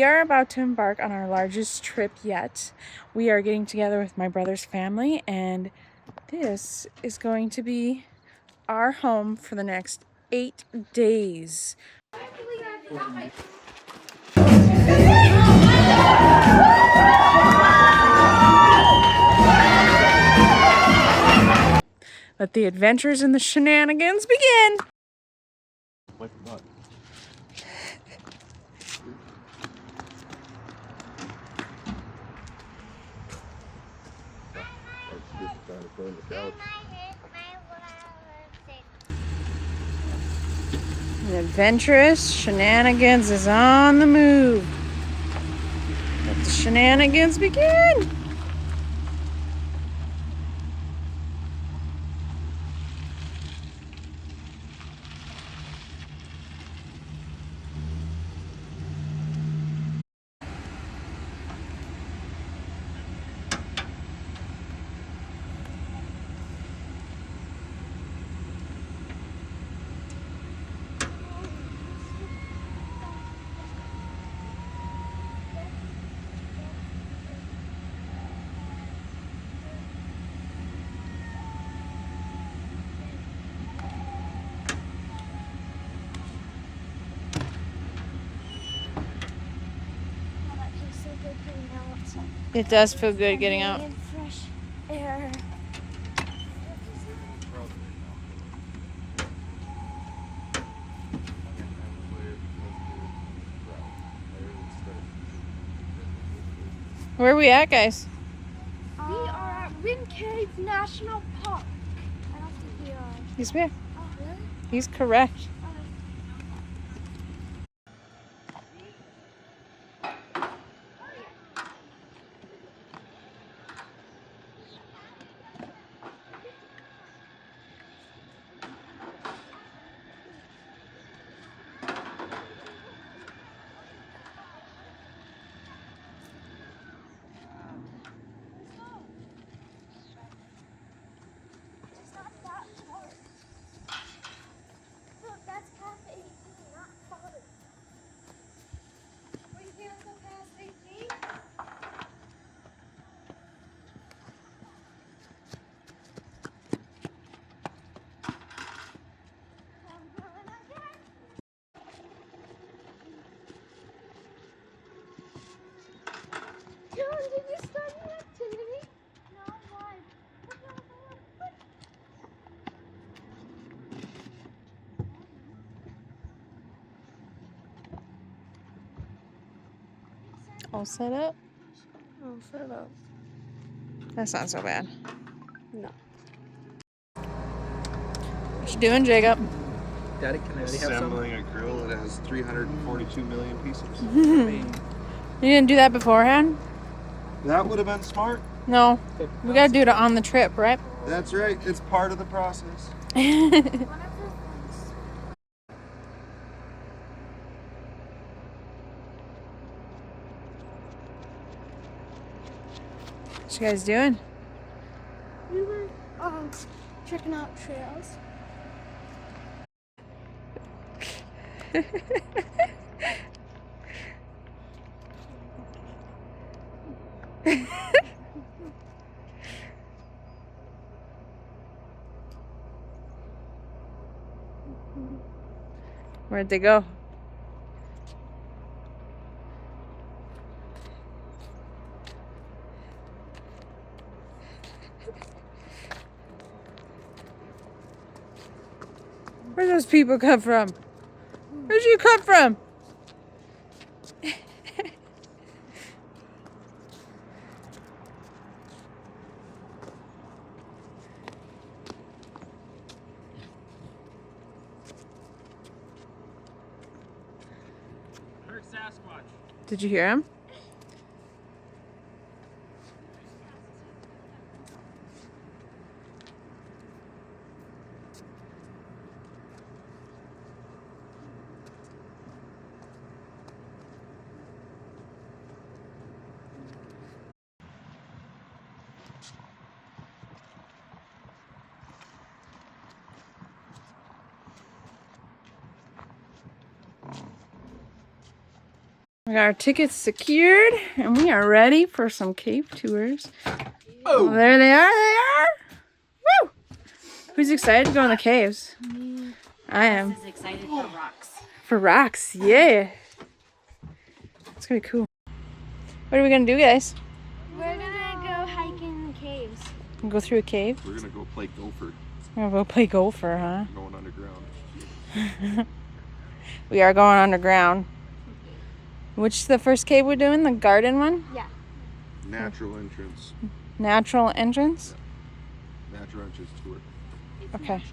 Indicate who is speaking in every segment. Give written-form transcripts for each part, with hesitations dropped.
Speaker 1: we are about to embark on our largest trip yet. We are getting together with my brother's family, and this is going to be our home for the next 8 days. Let the adventures and the shenanigans begin! The Adventurous Shenanigans is on the move. Let the shenanigans begin! It does feel good getting out.
Speaker 2: Fresh air.
Speaker 1: Where are we at, guys?
Speaker 2: We are at Wind Cave National Park. I don't think we are.
Speaker 1: Yes, we are.
Speaker 2: Oh, really?
Speaker 1: He's correct.
Speaker 2: It's not that far. Look, that's past 18, not far. Were you here until past 18? John, did you start an activity? No, why?
Speaker 1: All set up?
Speaker 2: All set up.
Speaker 1: That's not so bad.
Speaker 2: No.
Speaker 1: What you doing, Jacob?
Speaker 3: Daddy, can I have some?
Speaker 4: Assembling a grill that has 342 million pieces.
Speaker 1: You didn't do that beforehand?
Speaker 4: That would have been smart.
Speaker 1: No. We gotta do it on the trip, right?
Speaker 4: That's right. It's part of the process.
Speaker 1: What you guys doing?
Speaker 2: We were checking out trails.
Speaker 1: Where'd they go? Where'd those people come from? Where'd you come from?
Speaker 3: Sasquatch.
Speaker 1: Did you hear him? We got our tickets secured, and we are ready for some cave tours. Oh, there they are! Woo! Who's excited to go in the caves?
Speaker 5: Me.
Speaker 1: I am.
Speaker 5: Is excited for rocks.
Speaker 1: For rocks, yeah. It's gonna be cool. What are we gonna do, guys?
Speaker 2: We're gonna go hiking in the caves.
Speaker 1: Go through a cave?
Speaker 4: We're gonna go play gopher.
Speaker 1: We're gonna go play gopher, huh?
Speaker 4: Going underground.
Speaker 1: We are going underground. Which is the first cave we're doing? The garden one?
Speaker 2: Yeah.
Speaker 4: Natural entrance.
Speaker 1: Natural entrance?
Speaker 4: Natural entrance tour.
Speaker 1: Okay.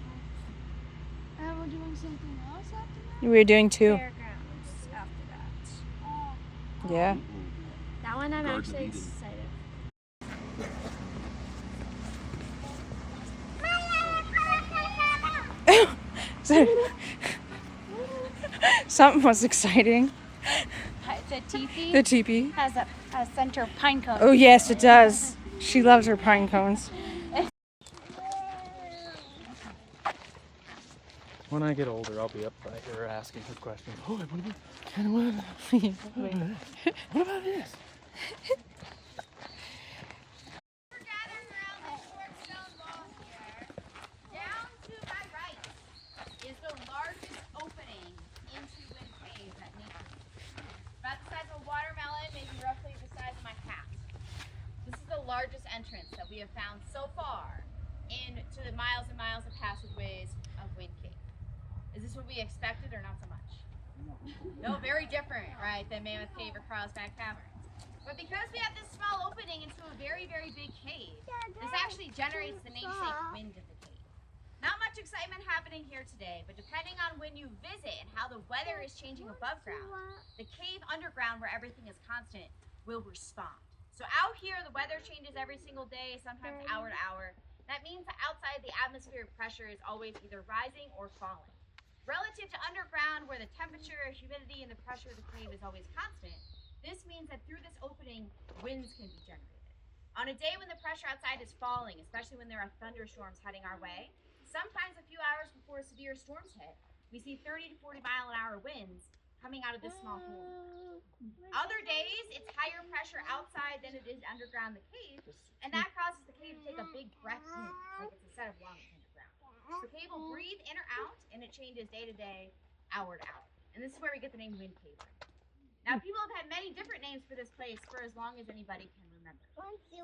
Speaker 2: And we're doing something else after that?
Speaker 1: We're doing two.
Speaker 2: Fairgrounds after that.
Speaker 1: Yeah.
Speaker 2: That one I'm
Speaker 4: Garden of
Speaker 2: actually
Speaker 4: Eden.
Speaker 2: excited.
Speaker 1: Something was exciting.
Speaker 5: The teepee
Speaker 1: The teepee.
Speaker 5: has a center pine cone.
Speaker 1: Oh, yes, it does. She loves her pine cones.
Speaker 3: When I get older, I'll be up by her asking her questions. Oh, what about this?
Speaker 6: Down to my right is the largest opening into Wind Cave at nature. About the size of a watermelon, maybe roughly the size of my cat. This is the largest entrance that we have found so far into the miles and miles of passageways of Wind Cave. Is this what we expected or not so much? No, very different, right, than Mammoth Cave or Carlsbad Caverns. But because we have this small opening into a very, very big cave, this actually generates the namesake wind of the cave. Not much excitement happening here today, but depending on when you visit and how the weather is changing above ground, the cave underground where everything is constant will respond. So out here, the weather changes every single day, sometimes hour to hour. That means that outside the atmospheric pressure is always either rising or falling. Relative to underground, where the temperature, humidity, and the pressure of the cave is always constant, this means that through this opening, winds can be generated. On a day when the pressure outside is falling, especially when there are thunderstorms heading our way, sometimes a few hours before severe storms hit, we see 30 to 40 mile an hour winds coming out of this small hole. Other days, it's higher pressure outside than it is underground the cave, and that causes the cave to take a big breath in, like it's a set of lungs underground. The cave will breathe in or out, and it changes day to day, hour to hour. And this is where we get the name Wind Cave. Now, people have had many different names for this place for as long as anybody can remember.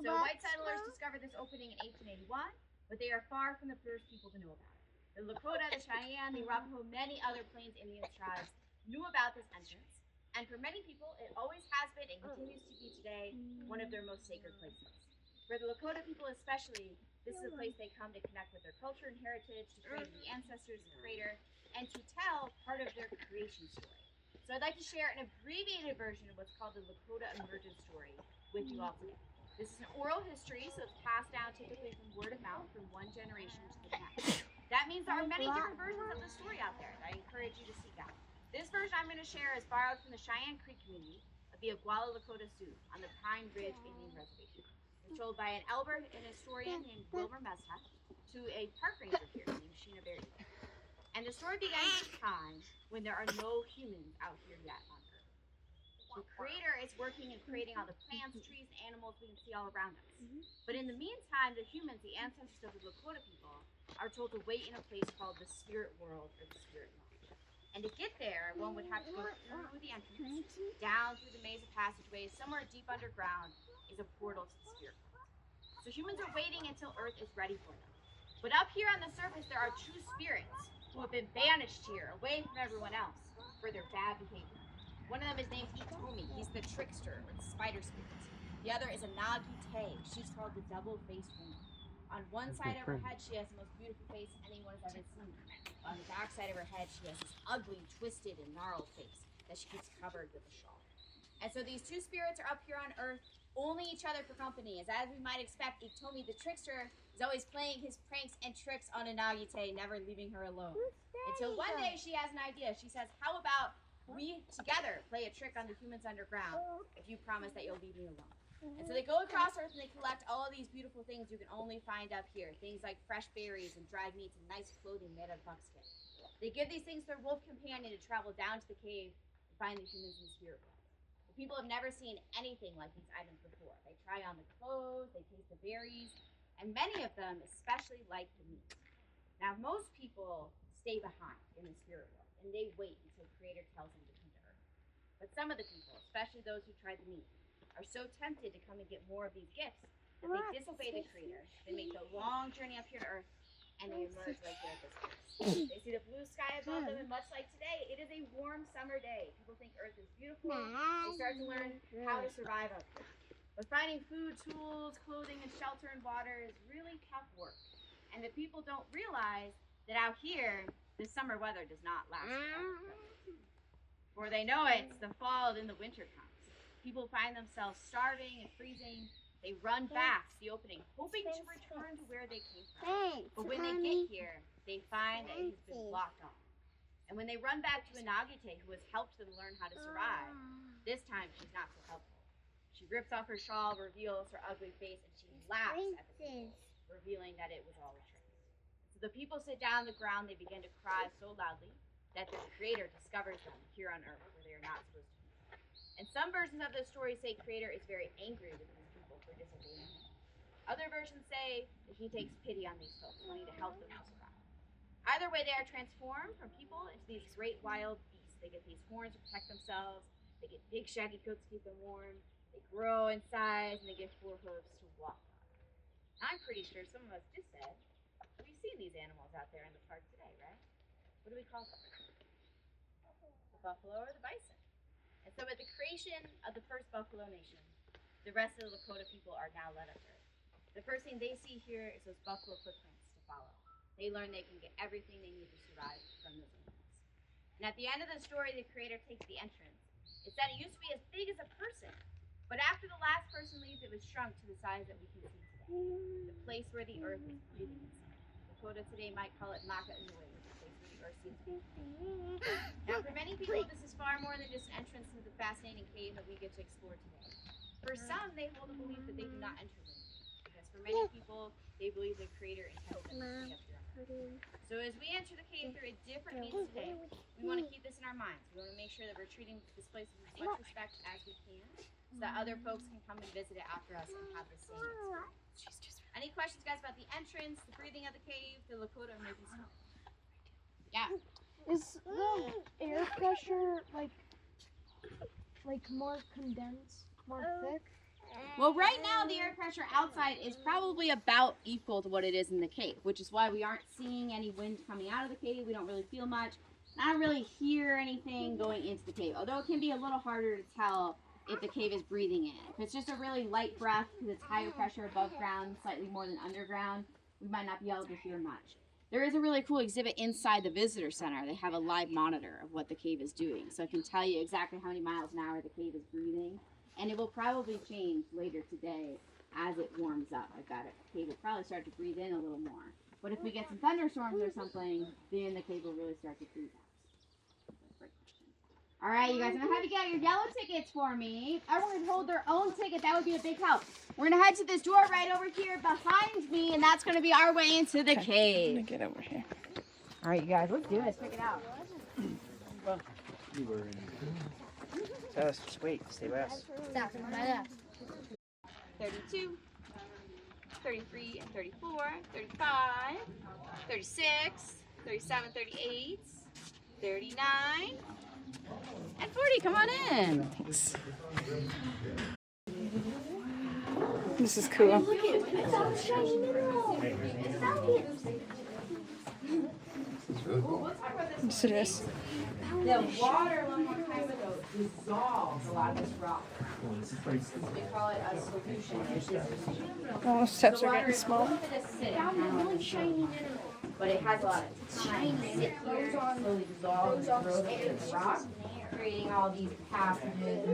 Speaker 6: So white settlers discovered this opening in 1881, but they are far from the first people to know about it. The Lakota, the Cheyenne, the Arapaho, many other Plains Indian tribes knew about this entrance, and for many people, it always has been and continues to be today one of their most sacred places. For the Lakota people especially, this is a place they come to connect with their culture and heritage, to pray to the ancestors, the creator, and to tell part of their creation story. So I'd like to share an abbreviated version of what's called the Lakota emergence story with you all today. This is an oral history, so it's passed down typically from word of mouth from one generation to the next. That means there are many different versions of the story out there that I encourage you to seek out. This version I'm going to share is borrowed from the Cheyenne Creek community of the Oglala Lakota Sioux on the Pine Ridge Indian Reservation. It's told by an elder and historian named Wilbur Mesta to a park ranger here named Sheena Berry. And the story begins at a time when there are no humans out here yet on Earth. The creator is working and creating all the plants, trees, and animals we can see all around us. But in the meantime, the humans, the ancestors of the Lakota people, are told to wait in a place called the spirit world or the spirit lodge. And to get there, one would have to go through the entrance, down through the maze of passageways. Somewhere deep underground is a portal to the spirit world. So humans are waiting until Earth is ready for them. But up here on the surface, there are two spirits who have been banished here, away from everyone else, for their bad behavior. One of them is named Ikomi. He's the trickster, or the spider spirit. The other is a Nagi-Te. She's called the double-faced woman. On one side of her head, she has the most beautiful face anyone has ever seen. On the back side of her head, she has this ugly, twisted, and gnarled face that she keeps covered with a shawl. And so these two spirits are up here on Earth, only each other for company. As we might expect, Ikomi, the trickster, is always playing his pranks and tricks on a Nagi-Te, never leaving her alone. Until one day she has an idea. She says, how about we together play a trick on the humans underground if you promise that you'll leave me alone? And so they go across Earth and they collect all of these beautiful things you can only find up here. Things like fresh berries and dried meats and nice clothing made of buckskin. They give these things to their wolf companion to travel down to the cave to find the humans in the spirit world. The People have never seen anything like these items before. They try on the clothes, they taste the berries, and many of them especially like the meat. Now, most people stay behind in the spirit world, and they wait until Creator tells them to come to Earth. But some of the people, especially those who tried the meat, are so tempted to come and get more of these gifts that they disobey the Creator. They make the long journey up here to Earth, and they emerge right here at this place. They see the blue sky above them, and much like today, it is a warm summer day. People think Earth is beautiful. They start to learn how to survive up here. But finding food, tools, clothing, and shelter and water is really tough work. And the people don't realize that out here, the summer weather does not last forever. Before they know it, it's the fall and then the winter comes. People find themselves starving and freezing. They run back to the opening, hoping to return to where they came from. But when they get here, they find that it has been blocked off. And when they run back to Inagite, who has helped them learn how to survive, this time she's not so helpful. She rips off her shawl, reveals her ugly face, and she laughs at the people, revealing that it was all a trick. So the people sit down on the ground. They begin to cry so loudly that their Creator discovers them here on Earth, where they are not supposed to be. And some versions of the story say Creator is very angry with these people for disobeying him. Other versions say that he takes pity on these folks, wanting to help them to survive. Either way, they are transformed from people into these great wild beasts. They get these horns to protect themselves. They get big shaggy coats to keep them warm. They grow in size, and they get 4 hooves to walk on. I'm pretty sure some of us just said we've seen these animals out there in the park today, right? What do we call them? The buffalo or the bison. And so at the creation of the first Buffalo Nation, the rest of the Lakota people are now led up Earth. The first thing they see here is those buffalo footprints to follow. They learn they can get everything they need to survive from those animals. And at the end of the story, the Creator takes the entrance. It said it used to be as big as a person, but after the last person leaves, it was shrunk to the size that we can see today. The place where the earth is breathing inside. Lakota today might call it Maka Inui, the place where the earth seems to be. Now, for many people, this is far more than just an entrance into the fascinating cave that we get to explore today. For some, they hold a belief that they do not enter the cave, because for many people, they believe the Creator intended them to stay up here. So as we enter the cave through a different means today, we want to keep this in our minds. We want to make sure that we're treating this place with as much respect as we can, so that other folks can come and visit it after us and have the same experience. Any questions, guys, about the entrance, the breathing of the cave, the Lakota, or maybe some? Yeah.
Speaker 2: Is the air pressure like more condensed, more thick?
Speaker 6: Well, right now the air pressure outside is probably about equal to what it is in the cave, which is why we aren't seeing any wind coming out of the cave. We don't really feel much. I don't really hear anything going into the cave, although it can be a little harder to tell if the cave is breathing in. If it's just a really light breath because it's higher pressure above ground, slightly more than underground, we might not be able to hear much. There is a really cool exhibit inside the visitor center. They have a live monitor of what the cave is doing, so it can tell you exactly how many miles an hour the cave is breathing. And it will probably change later today as it warms up. I bet the cave will probably start to breathe in a little more. But if we get some thunderstorms or something, then the cave will really start to freeze out. Great question. All right, you guys, I'm going to have you get your yellow tickets for me. Everyone can hold their own ticket. That would be a big help. We're going to head to this door right over here behind me, and that's going to be our way into the cave.
Speaker 1: Let me get over here.
Speaker 6: All right, you guys, let's do this. Check it out.
Speaker 3: You were in. Just wait, stay with us.
Speaker 6: 32, 33, and 34, 35, 36, 37, 38, 39, and 40. Come on in.
Speaker 1: Thanks. This is cool. Yes, it is.
Speaker 6: The water a long time ago dissolved a lot of this rock. We call it a solution.
Speaker 1: Oh, the steps are getting small.
Speaker 6: But it has a lot of time to sit here, slowly dissolve and grow into the rock, creating all these passages.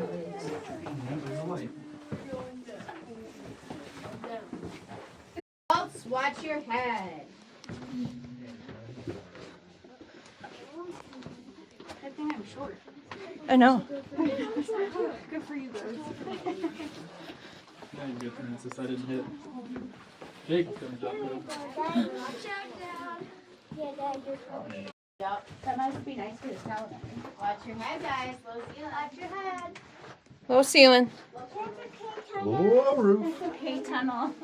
Speaker 6: Adults, watch your head. Good thing I'm short.
Speaker 1: I know.
Speaker 2: Good for you guys.
Speaker 3: Yeah, you good, Francis. I didn't hit. Jake comes up there.
Speaker 2: Watch out, Dad. Yeah, Dad, you're fine.
Speaker 6: Yep, that must be nice for the salad. Watch your head, guys. Slow seal, watch your head.
Speaker 1: Low ceiling.
Speaker 4: Low roof.
Speaker 5: Okay, tunnel.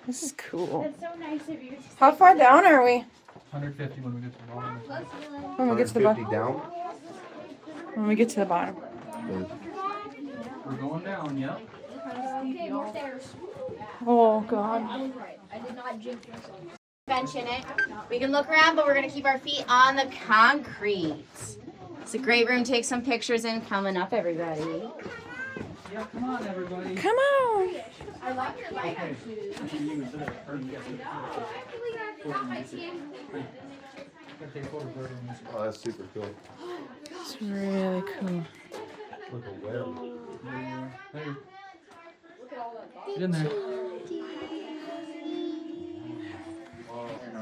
Speaker 1: This is cool.
Speaker 5: That's so nice of you.
Speaker 1: How far down are we?
Speaker 7: 150 when we get to the bottom.
Speaker 1: When we get to the bottom.
Speaker 4: 150 down.
Speaker 1: When we get to the bottom.
Speaker 7: We're going down, yep.
Speaker 2: Okay, more stairs.
Speaker 1: Oh God.
Speaker 2: I was right. I did not jinx myself.
Speaker 6: Bench in it. We can look around, but we're gonna keep our feet on the concrete. It's a great room. Take some pictures in. Coming up, everybody.
Speaker 7: Yeah, come on, everybody.
Speaker 1: Come on.
Speaker 6: I love your light shoes.
Speaker 4: Oh, that's super cool.
Speaker 1: It's really cool.
Speaker 4: Look at web.
Speaker 7: Hey. Get in there.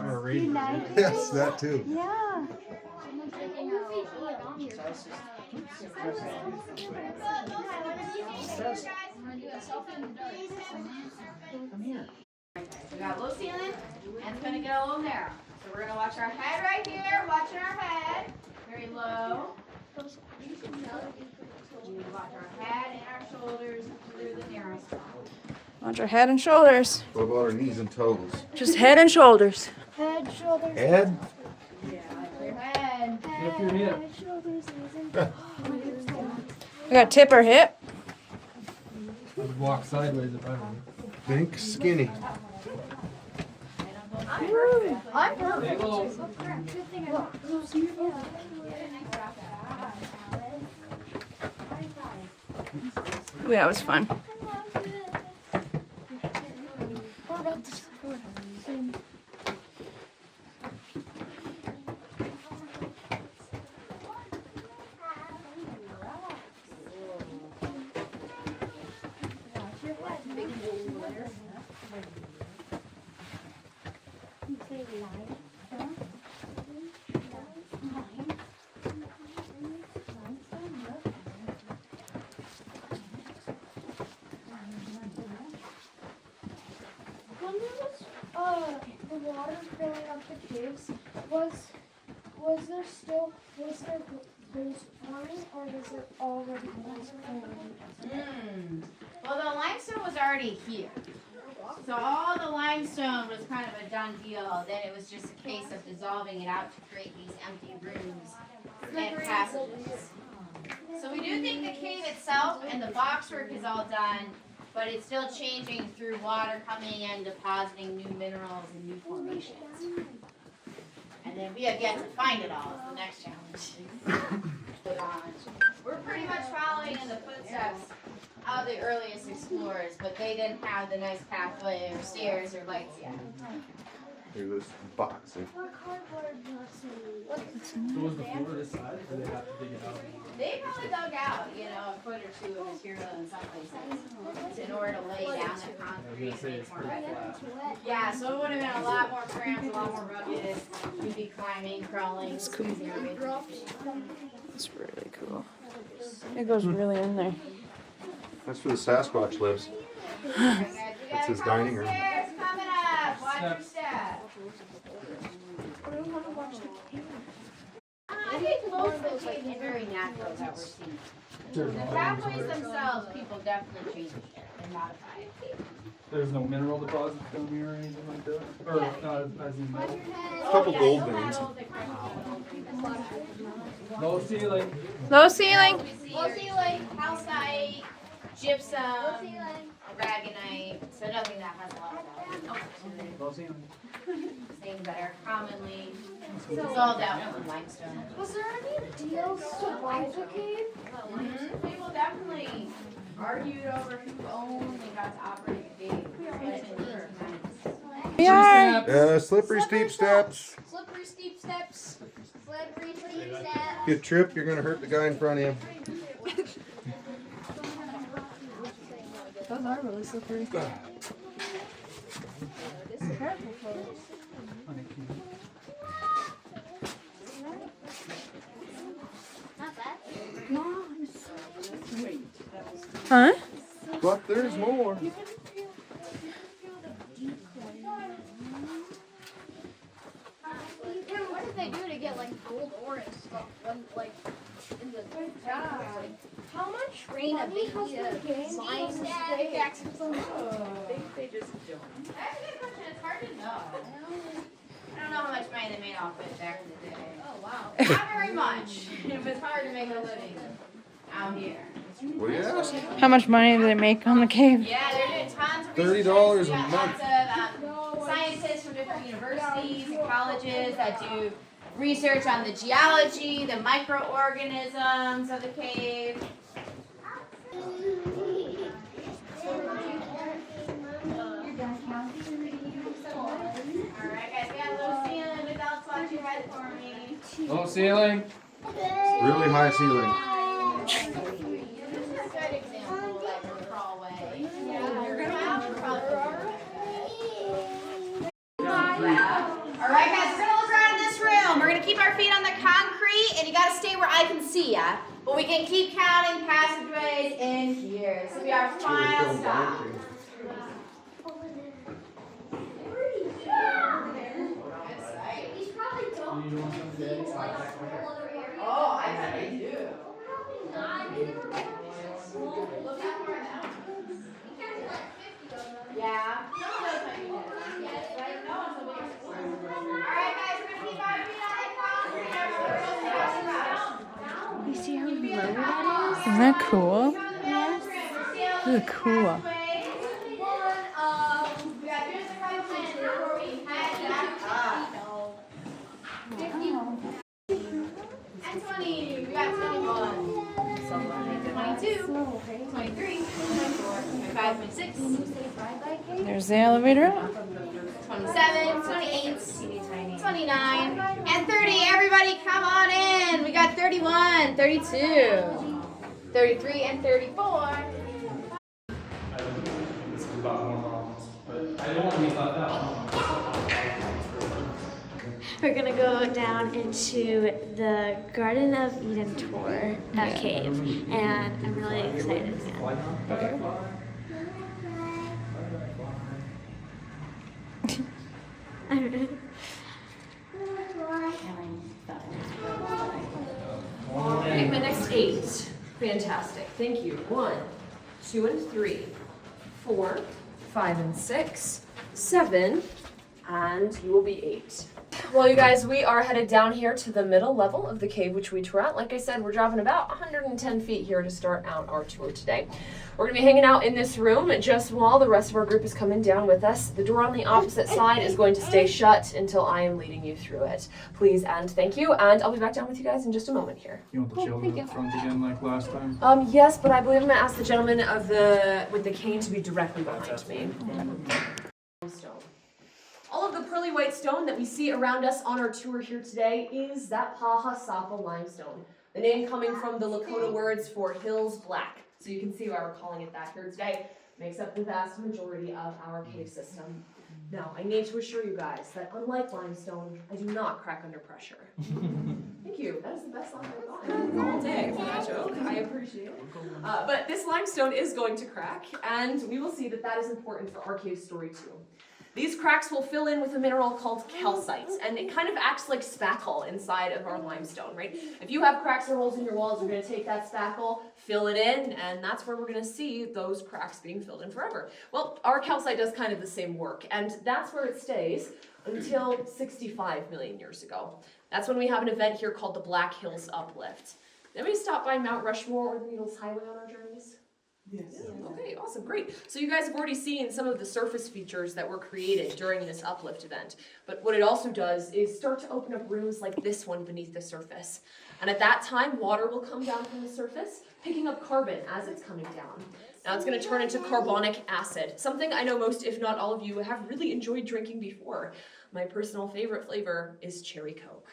Speaker 7: We're reading.
Speaker 4: Yes, that too.
Speaker 5: Yeah.
Speaker 6: We got low ceiling, and it's gonna get a little narrow. So we're gonna watch our head right here, watching our head, very low. We watch our head and our shoulders through the narrow spot.
Speaker 1: Watch our head and shoulders.
Speaker 4: What about our knees and toes?
Speaker 1: Just head and shoulders.
Speaker 2: Head, shoulders,
Speaker 4: Head?
Speaker 6: Your head.
Speaker 7: Lift your hip.
Speaker 2: head, shoulders, knees, and
Speaker 1: We got tip or hip.
Speaker 7: I would walk sideways if I were.
Speaker 4: Think skinny.
Speaker 2: I'm perfect.
Speaker 7: Stay low.
Speaker 2: Good thing I got close to you.
Speaker 1: Yeah, it was fun.
Speaker 2: What about this? When there was the water filling up the caves, was there those forming, or was it already
Speaker 6: Well, the limestone was already here. So all the limestone was kind of a done deal. Then it was just a case of dissolving it out to create these empty rooms and passages. So we do think the cave itself and the boxwork is all done, but it's still changing through water coming in, depositing new minerals and new formations. And then we have yet to find it all. Is the next challenge. We're pretty much following in the footsteps of the earliest explorers, but they didn't have the nice pathway or stairs or lights yet.
Speaker 4: Here's this box.
Speaker 7: So was the floor this side, or they have to dig it out?
Speaker 6: They probably dug out, a foot or two of material in some places in order to lay down the concrete.
Speaker 7: Say it's pretty flat.
Speaker 6: Yeah, so it would have been a lot more cramped, a lot more rugged. You'd be climbing, crawling. It's cool.
Speaker 1: It's really cool. It goes really in there.
Speaker 4: That's where the Sasquatch lives.
Speaker 6: That's
Speaker 4: his dining room.
Speaker 6: Stairs coming up. Watch your step. I think most of the change is very natural that we're seeing. The pathways themselves, people definitely changed it and modified it.
Speaker 7: There's no mineral deposits down here or anything like that? Or not as in metal?
Speaker 4: A couple gold veins.
Speaker 7: No ceiling.
Speaker 1: Low ceiling.
Speaker 6: Low ceiling, calcite, gypsum, aragonite, so nothing that has a lot of value.
Speaker 7: No ceiling.
Speaker 6: Things that are commonly dissolved out with limestone.
Speaker 2: Was there any deals to buy the cave?
Speaker 6: People definitely argued over who owned and got to operate the cave.
Speaker 1: We are.
Speaker 4: Slippery steep steps.
Speaker 2: Slippery steep steps. Slippery steep steps.
Speaker 4: If you trip, you're gonna hurt the guy in front of you.
Speaker 1: Those are really slippery. Huh?
Speaker 4: But there's more.
Speaker 2: What did they do to get like gold ore and stuff when like in the How much money has been gained from this cave?
Speaker 6: I think they just don't. That's a good question. It's hard to know. I don't know how much money they made off it back in the day. Oh, wow. Not very much. It was hard to make a living out here.
Speaker 4: What do you ask?
Speaker 1: How much money do they make on the cave?
Speaker 6: Yeah, they're doing tons of
Speaker 4: $30
Speaker 6: research.
Speaker 4: a
Speaker 6: We got
Speaker 4: month.
Speaker 6: Lots of scientists from different universities and colleges that do research on the geology, the microorganisms of the cave. Alright guys, we got a little ceiling. Adults, watch your head for me.
Speaker 7: Low ceiling.
Speaker 4: Really high ceiling.
Speaker 6: This is a good example of like a crawlway. Alright guys, we're gonna look around in this room. We're gonna keep our feet on the concrete and you gotta stay where I can see ya. But we can keep counting passageways in here. This will be our final stop. Oh, I bet they do. Look how far that one. Yeah. Alright guys, we're gonna keep our feet on the concrete.
Speaker 5: You see how low that is?
Speaker 1: Isn't that cool?
Speaker 6: Yes.
Speaker 1: This is cool.
Speaker 6: We got just a couple minutes before we head back up. And 20. We got 21. 22. 23. 24. 25. 26.
Speaker 1: There's the elevator.
Speaker 6: 27. 28. 29. And 30. Everybody come on in. We got 31. 32. 33 and 34.
Speaker 7: This is about more problems, but I don't want to be left out.
Speaker 8: We're gonna go down into the Garden of Eden tour cave, and I'm really excited again.
Speaker 9: Okay, my next 8. Fantastic. Thank you. 1, 2, and 3, 4, 5, and 6, 7, and you will be 8. Well, you guys, we are headed down here to the middle level of the cave, which we tour at. Like I said, we're dropping about 110 feet here to start out our tour today. We're going to be hanging out in this room just while the rest of our group is coming down with us. The door on the opposite side is going to stay shut until I am leading you through it. Please and thank you, and I'll be back down with you guys in just a moment here.
Speaker 7: You want the children up front again like last time?
Speaker 9: Yes, but I believe I'm going to ask the gentleman with the cane to be directly behind me. Stone. All of the pearly white stone that we see around us on our tour here today is that Paha Sapa limestone. The name coming from the Lakota words for hills black. So you can see why we're calling it that here today. Makes up the vast majority of our cave system. Now, I need to assure you guys that unlike limestone, I do not crack under pressure. Thank you. That is the best line I've gotten all day for that joke. I appreciate it. But this limestone is going to crack, and we will see that that is important for our cave story too. These cracks will fill in with a mineral called calcite, and it kind of acts like spackle inside of our limestone, right? If you have cracks or holes in your walls, you're going to take that spackle, fill it in, and that's where we're going to see those cracks being filled in forever. Well, our calcite does kind of the same work, and that's where it stays until 65 million years ago. That's when we have an event here called the Black Hills Uplift. Then we stop by Mount Rushmore or the Needles Highway on our journeys. Yes. Okay, awesome, great. So you guys have already seen some of the surface features that were created during this uplift event. But what it also does is start to open up rooms like this one beneath the surface. And at that time, water will come down from the surface, picking up carbon as it's coming down. Now it's going to turn into carbonic acid, something I know most, if not all of you, have really enjoyed drinking before. My personal favorite flavor is cherry Coke.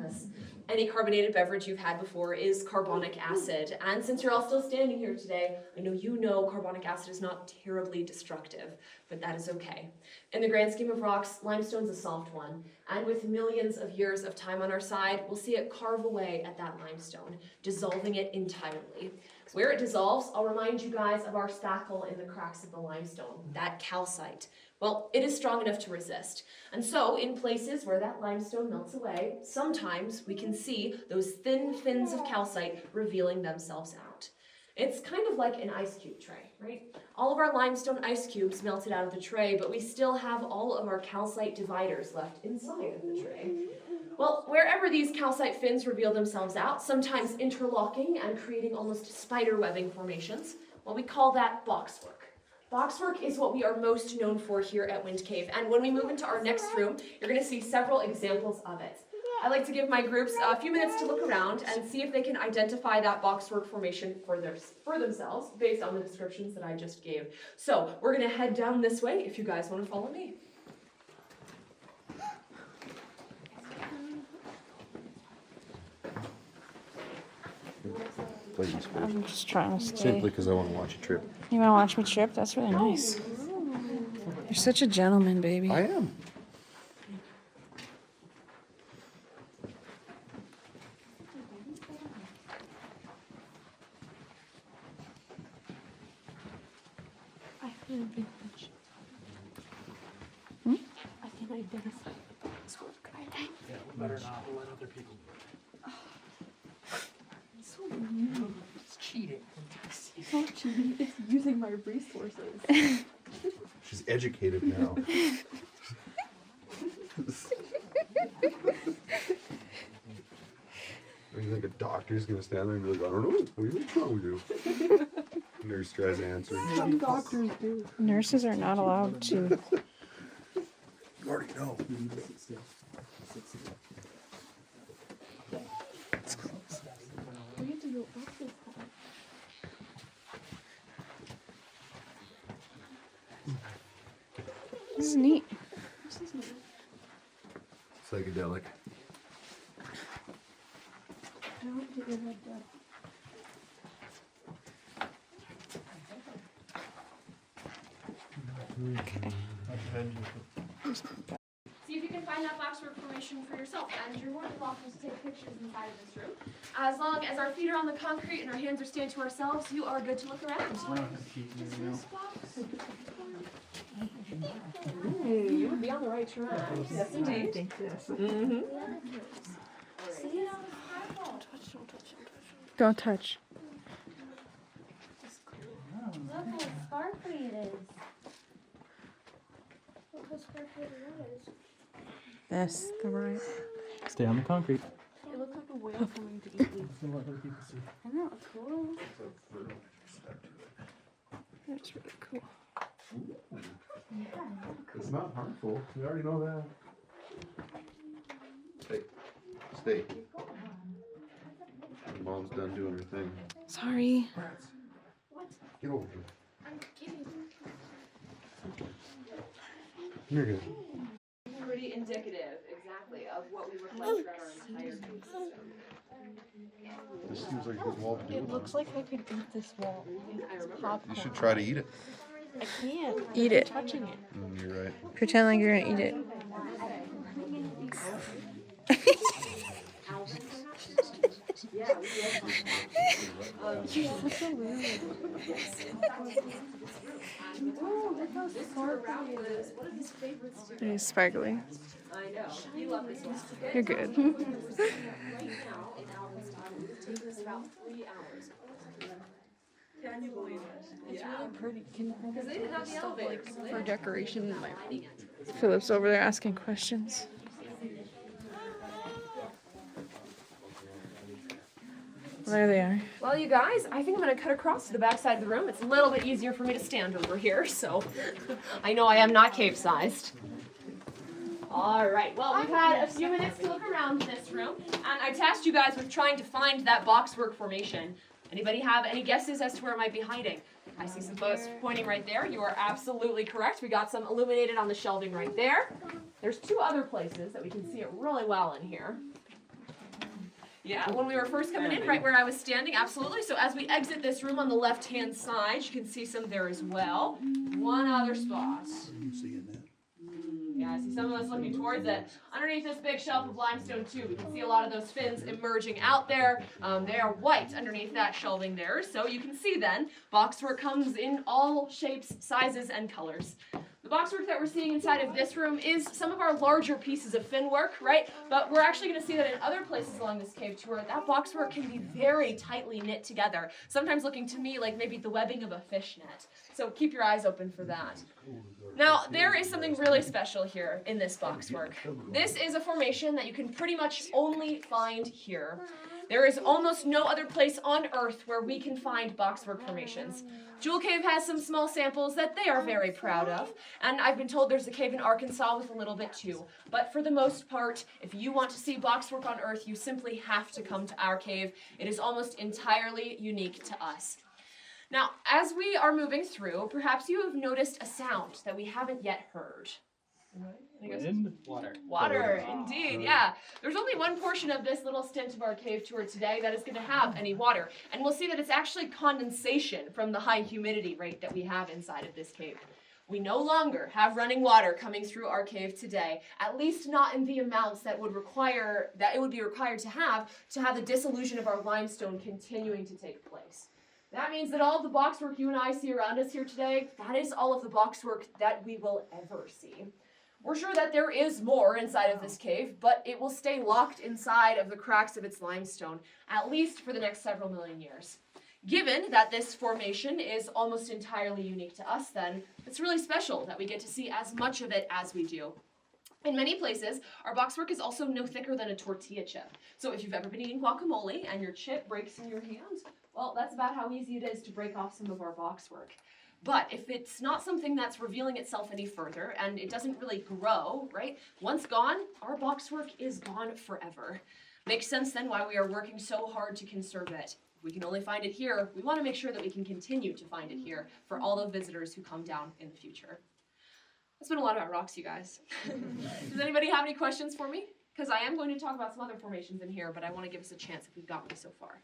Speaker 9: Yes. Any carbonated beverage you've had before is carbonic acid. And since you're all still standing here today, I know you know carbonic acid is not terribly destructive, but that is okay. In the grand scheme of rocks, limestone's a soft one. And with millions of years of time on our side, we'll see it carve away at that limestone, dissolving it entirely. Where it dissolves, I'll remind you guys of our spackle in the cracks of the limestone, that calcite. Well, it is strong enough to resist. And so, in places where that limestone melts away, sometimes we can see those thin fins of calcite revealing themselves out. It's kind of like an ice cube tray, right? All of our limestone ice cubes melted out of the tray, but we still have all of our calcite dividers left inside of the tray. Well, wherever these calcite fins reveal themselves out, sometimes interlocking and creating almost spider webbing formations, well, we call that boxwork. Boxwork is what we are most known for here at Wind Cave, and when we move into our next room, you're going to see several examples of it. I like to give my groups a few minutes to look around and see if they can identify that boxwork formation for themselves based on the descriptions that I just gave. So we're going to head down this way if you guys want to follow me.
Speaker 4: Please,
Speaker 1: I'm just trying to stay.
Speaker 4: simply because I want to watch a trip.
Speaker 1: You want to watch me trip? That's really nice. You're such a gentleman, baby.
Speaker 4: I am.
Speaker 5: I can identify. I can identify the boxwork.
Speaker 3: Yeah, better not let other people.
Speaker 5: It's so mean.
Speaker 3: It's cheating.
Speaker 5: It's not cheating. It's using my resources.
Speaker 4: She's educated now. You think a doctor's gonna stand there and be like, I don't know, what do you think we do? Nurse tries answering.
Speaker 5: Some doctors do.
Speaker 1: Nurses are not allowed to.
Speaker 4: You already know.
Speaker 5: We have to go up this hall.
Speaker 1: This is neat.
Speaker 5: This is nice.
Speaker 4: Psychedelic.
Speaker 5: Don't get your head down.
Speaker 9: See if you can find that boxwork formation for yourself, and you're more than welcome to take pictures inside of this room. As long as our feet are on the concrete and our hands are staying to ourselves, you are good to look around.
Speaker 3: We're not gonna cheat, you know.
Speaker 9: Hey, you would be on the right track. Yes, indeed. Mm-hmm.
Speaker 1: Don't touch.
Speaker 2: Look how sparkly it is. Look how sparkly it is.
Speaker 1: That's the right.
Speaker 3: Stay on the concrete.
Speaker 5: It looks like a whale coming to eat me.
Speaker 3: Don't let other people see.
Speaker 5: I know, it's cool.
Speaker 1: That's really cool.
Speaker 4: It's not harmful. We already know that. Hey, stay. Mom's done doing her thing.
Speaker 1: Sorry.
Speaker 4: Get over here.
Speaker 2: I'm kidding.
Speaker 4: You're good.
Speaker 9: Pretty indicative, exactly, of what we reflect throughout our entire cave system.
Speaker 4: This seems like a good wall to do
Speaker 5: It
Speaker 4: it
Speaker 5: looks
Speaker 4: on.
Speaker 5: like I could eat this wall. It's popcorn.
Speaker 4: You should try to eat it.
Speaker 5: I can't.
Speaker 1: Eat it.
Speaker 5: I'm touching it.
Speaker 4: You're right.
Speaker 1: Pretend like you're gonna eat it.
Speaker 5: You're such a weird. Oh, look how sparkly it is.
Speaker 9: One of his favorites to
Speaker 1: It is sparkly.
Speaker 9: I know. You love this one.
Speaker 1: You're good.
Speaker 9: Right now, in Alvin's time, it would take us about 3 hours. Can you believe it?
Speaker 5: It's really pretty. Can
Speaker 9: Because they didn't have the
Speaker 5: stuff
Speaker 9: elevator.
Speaker 5: like for decoration in my room.
Speaker 1: Philip's over there asking questions. There they are.
Speaker 9: Well, you guys, I think I'm going to cut across to the back side of the room. It's a little bit easier for me to stand over here, so I know I am not cave-sized. All right, well, we've had a few minutes to look around this room, and I tasked you guys with trying to find that boxwork formation. Anybody have any guesses as to where it might be hiding? I see some folks pointing right there. You are absolutely correct. We got some illuminated on the shelving right there. There's 2 other places that we can see it really well in here. Yeah, when we were first coming in, right where I was standing, absolutely. So as we exit this room on the left-hand side, you can see some there as well. One other spot. Yeah, I see some of us looking towards it. Underneath this big shelf of limestone too, we can see a lot of those fins emerging out there. They are white underneath that shelving there. So you can see then, boxwork comes in all shapes, sizes, and colors. The boxwork that we're seeing inside of this room is some of our larger pieces of fin work, right? But we're actually going to see that in other places along this cave tour, that boxwork can be very tightly knit together, sometimes looking to me like maybe the webbing of a fishnet. So keep your eyes open for that. Now, there is something really special here in this boxwork. This is a formation that you can pretty much only find here. There is almost no other place on Earth where we can find boxwork formations. Jewel Cave has some small samples that they are very proud of, and I've been told there's a cave in Arkansas with a little bit too. But for the most part, if you want to see boxwork on Earth, you simply have to come to our cave. It is almost entirely unique to us. Now, as we are moving through, perhaps you have noticed a sound that we haven't yet heard.
Speaker 3: Wind, water.
Speaker 9: Water, indeed, yeah. There's only one portion of this little stint of our cave tour today that is going to have any water, and we'll see that it's actually condensation from the high humidity rate that we have inside of this cave. We no longer have running water coming through our cave today, at least not in the amounts that it would be required to have the dissolution of our limestone continuing to take place. That means that all of the boxwork you and I see around us here today, that is all of the boxwork that we will ever see. We're sure that there is more inside of this cave, but it will stay locked inside of the cracks of its limestone, at least for the next several million years. Given that this formation is almost entirely unique to us, then, it's really special that we get to see as much of it as we do. In many places, our boxwork is also no thicker than a tortilla chip. So if you've ever been eating guacamole and your chip breaks in your hand, well, that's about how easy it is to break off some of our boxwork. But if it's not something that's revealing itself any further and it doesn't really grow, right? Once gone, our boxwork is gone forever. Makes sense then why we are working so hard to conserve it. If we can only find it here, we want to make sure that we can continue to find it here for all the visitors who come down in the future. That's been a lot about rocks, you guys. Does anybody have any questions for me? Because I am going to talk about some other formations in here, but I want to give us a chance if we've got one so far.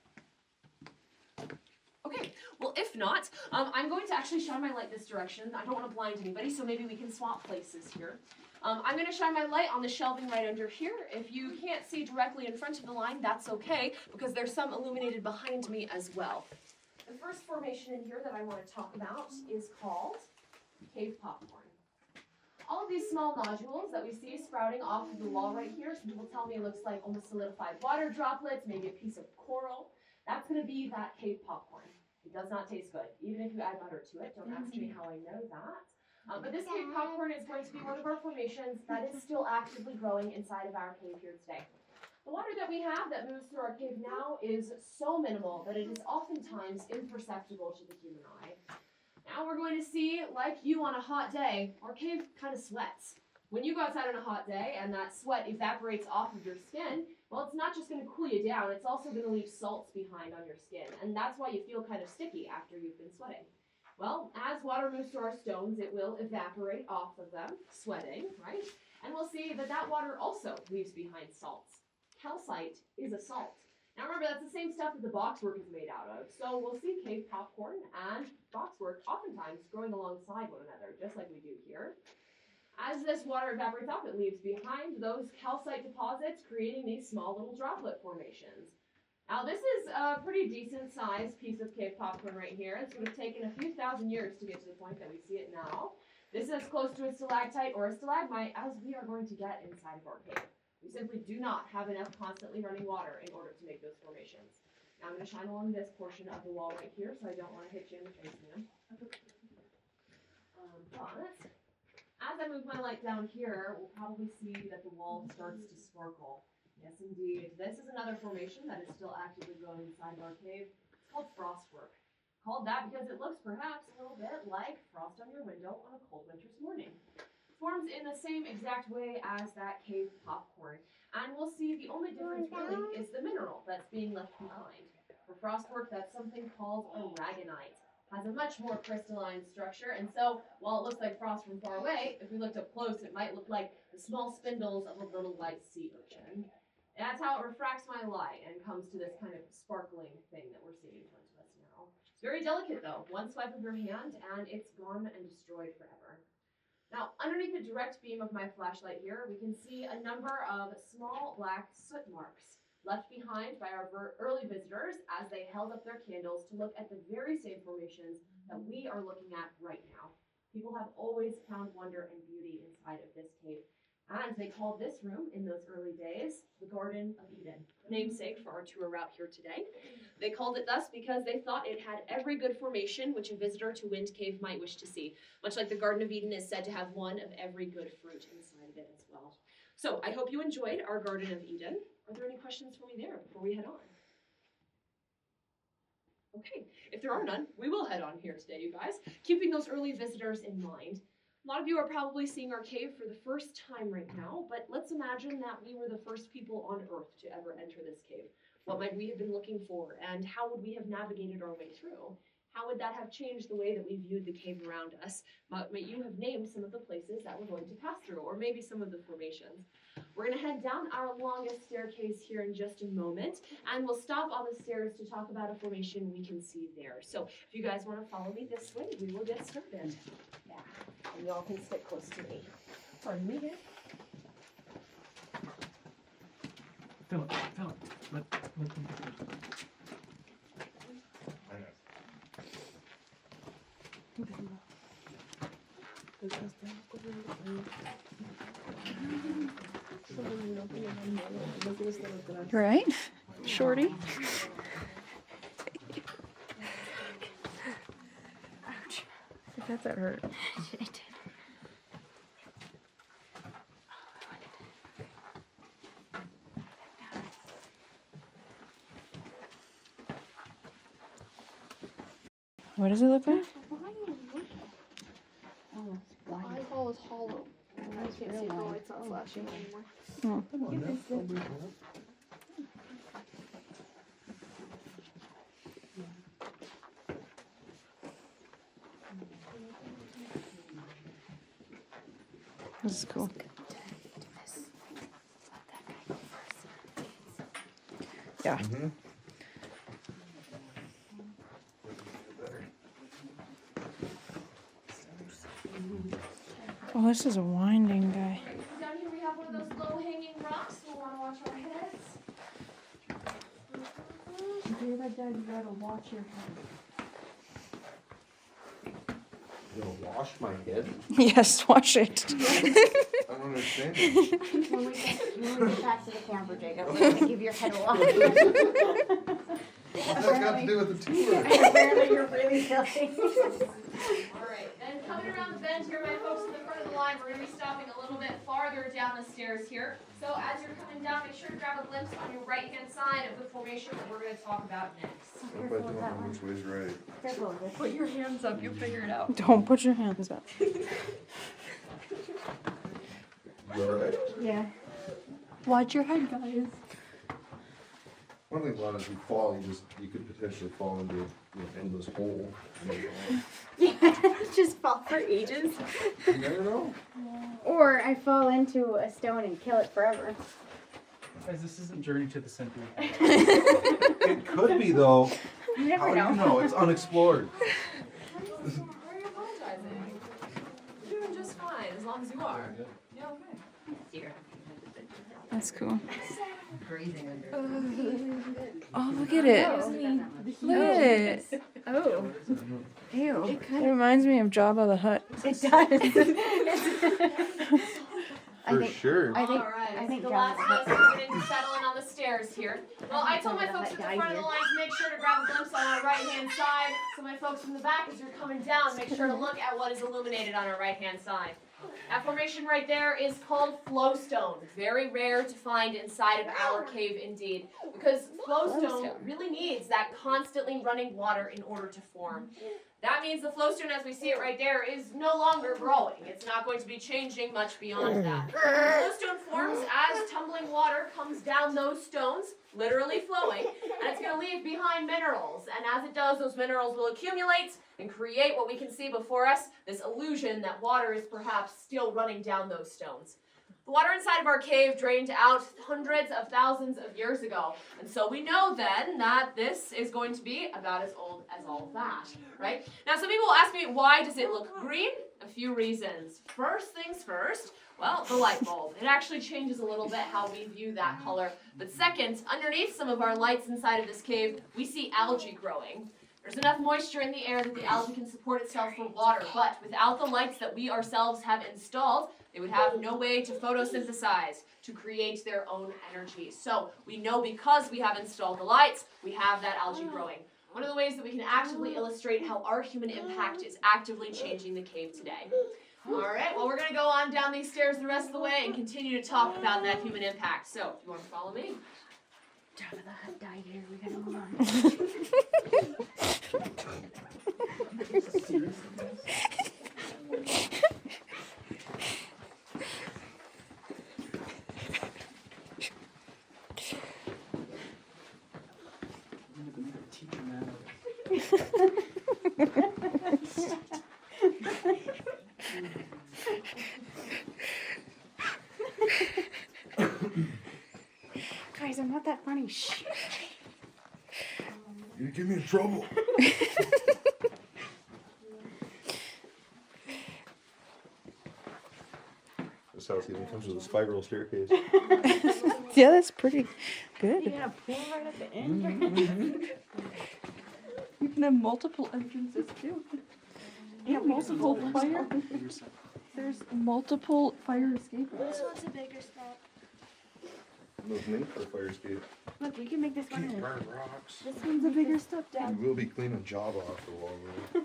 Speaker 9: Okay, well, if not, I'm going to actually shine my light this direction. I don't want to blind anybody, so maybe we can swap places here. I'm going to shine my light on the shelving right under here. If you can't see directly in front of the line, that's okay, because there's some illuminated behind me as well. The first formation in here that I want to talk about is called cave popcorn. All of these small nodules that we see sprouting off of the wall right here, some people tell me it looks like almost solidified water droplets, maybe a piece of coral. That's going to be that cave popcorn. It does not taste good, even if you add butter to it. Don't ask me how I know that. But this cave popcorn is going to be one of our formations that is still actively growing inside of our cave here today. The water that we have that moves through our cave now is so minimal that it is oftentimes imperceptible to the human eye. Now we're going to see, like you on a hot day, our cave kind of sweats. When you go outside on a hot day and that sweat evaporates off of your skin, well, it's not just going to cool you down, it's also going to leave salts behind on your skin. And that's why you feel kind of sticky after you've been sweating. Well, as water moves through our stones, it will evaporate off of them, sweating, right? And we'll see that that water also leaves behind salts. Calcite is a salt. Now remember, that's the same stuff that the boxwork is made out of. So we'll see cave popcorn and boxwork oftentimes growing alongside one another, just like we do here. As this water evaporates off, it leaves behind those calcite deposits, creating these small little droplet formations. Now this is a pretty decent sized piece of cave popcorn right here. It's would have taken a few thousand years to get to the point that we see it now. This is as close to a stalactite or a stalagmite as we are going to get inside of our cave. We simply do not have enough constantly running water in order to make those formations. Now I'm going to shine along this portion of the wall right here, so I don't want to hit you in the face, ma'am. But as I move my light down here, we'll probably see that the wall starts to sparkle. Yes, indeed. This is another formation that is still actively growing inside our cave. It's called frostwork. Called that because it looks perhaps a little bit like frost on your window on a cold winter's morning. Forms in the same exact way as that cave popcorn. And we'll see the only difference really is the mineral that's being left behind. For frostwork, that's something called aragonite. Has a much more crystalline structure, and so while it looks like frost from far away, if we looked up close, it might look like the small spindles of a little white sea urchin. That's how it refracts my light and comes to this kind of sparkling thing that we're seeing in front of us now. It's very delicate though. One swipe of your hand and it's gone and destroyed forever. Now, underneath the direct beam of my flashlight here, we can see a number of small black soot marks left behind by our early visitors as they held up their candles to look at the very same formations that we are looking at right now. People have always found wonder and beauty inside of this cave. And they called this room, in those early days, the Garden of Eden, namesake for our tour route here today. They called it thus because they thought it had every good formation which a visitor to Wind Cave might wish to see, much like the Garden of Eden is said to have one of every good fruit inside of it as well. So I hope you enjoyed our Garden of Eden. Are there any questions for me there before we head on? Okay, if there are none, we will head on here today, you guys, keeping those early visitors in mind. A lot of you are probably seeing our cave for the first time right now, but let's imagine that we were the first people on Earth to ever enter this cave. What might we have been looking for, and how would we have navigated our way through? How would that have changed the way that we viewed the cave around us? Might you have named some of the places that we're going to pass through, or maybe some of the formations? We're going to head down our longest staircase here in just a moment, and we'll stop on the stairs to talk about a formation we can see there. So if you guys want to follow me this way, we will get started. Yeah, and y'all can sit close to me. Pardon me, yeah?
Speaker 3: Philip, let them get
Speaker 1: Right, Shorty? Ouch. I bet that hurt.
Speaker 8: It did.
Speaker 1: What does it look like?
Speaker 2: Eyeball is hollow. I can't see it. The light's not flashing anymore.
Speaker 1: This is cool. Yeah. Oh, this is a winding guy.
Speaker 9: Down here we have one of those low-hanging rocks. We'll want to watch our heads.
Speaker 5: You gotta watch your head.
Speaker 4: You gonna wash my head?
Speaker 1: Yes, wash it.
Speaker 4: I don't understand.
Speaker 10: When we get back to the camper, Jacob, we're gonna give your head a wash.
Speaker 4: What's that got to do with the tour?
Speaker 10: Apparently you're really filthy.
Speaker 9: Alright, and coming around the bend here, my folks in the front of the line, we're going to be stopping a little bit farther down the stairs here. So as you're coming down, make sure to grab a glimpse on your right-hand side of the formation that we're going to talk about next.
Speaker 4: What if I don't know which way's right?
Speaker 10: Careful of this.
Speaker 5: Put your hands up, you'll figure it out.
Speaker 1: Don't put your hands up.
Speaker 4: You alright?
Speaker 10: Yeah.
Speaker 5: Watch your head, guys.
Speaker 4: One thing about it is you fall, you could potentially fall into an endless hole.
Speaker 10: Yeah, just fall for ages.
Speaker 4: You never know.
Speaker 10: Or I fall into a stone and kill it forever.
Speaker 3: Guys, this isn't Journey to the Center.
Speaker 4: It could be though.
Speaker 10: You never
Speaker 4: How do
Speaker 10: know.
Speaker 4: you know? It's unexplored.
Speaker 9: Why are you apologizing? You're doing just fine, as long as you are. Yeah, okay.
Speaker 1: That's cool. Oh, look at it. Look at it.
Speaker 10: Oh. Ew.
Speaker 1: It reminds me of Jabba the Hutt.
Speaker 10: It does.
Speaker 4: For sure.
Speaker 10: I think
Speaker 9: Alright,
Speaker 10: I think
Speaker 9: the
Speaker 10: John's
Speaker 9: last one's going to settle in on the stairs here. Well, I told my folks at the front of the line to make sure to grab a glimpse on our right-hand side. So my folks in the back, as you're coming down, make sure to look at what is illuminated on our right-hand side. That formation right there is called flowstone. Very rare to find inside of our cave indeed, because flowstone really needs that constantly running water in order to form. That means the flowstone as we see it right there is no longer growing. It's not going to be changing much beyond that. The flowstone forms as tumbling water comes down those stones, literally flowing, and it's going to leave behind minerals. And as it does, those minerals will accumulate and create what we can see before us, this illusion that water is perhaps still running down those stones. The water inside of our cave drained out hundreds of thousands of years ago. And so we know then that this is going to be about as old as all of that, right? Now some people will ask me, why does it look green? A few reasons. First things first, well, the light bulb. It actually changes a little bit how we view that color. But second, underneath some of our lights inside of this cave, we see algae growing. There's enough moisture in the air that the algae can support itself for water, but without the lights that we ourselves have installed, they would have no way to photosynthesize, to create their own energy. So we know because we have installed the lights, we have that algae growing. One of the ways that we can actively illustrate how our human impact is actively changing the cave today. All right, well, we're going to go on down these stairs the rest of the way and continue to talk about that human impact. So, if you want to follow me.
Speaker 10: Jabba the Hutt died here. We gotta move on. Guys, I'm not that funny. Shh.
Speaker 4: You get me in trouble. This house even comes with a spiral staircase.
Speaker 1: Yeah, that's pretty good.
Speaker 10: You got a pool right at the end.
Speaker 5: You can have multiple entrances too. Yeah, multiple fire. There's multiple fire escape routes.
Speaker 8: This one's a bigger step.
Speaker 4: Those made for fire escape.
Speaker 10: Look, we can make this one.
Speaker 4: Keep burning rocks.
Speaker 5: This one's a bigger step down.
Speaker 4: You will be cleaning Java off the wall, though.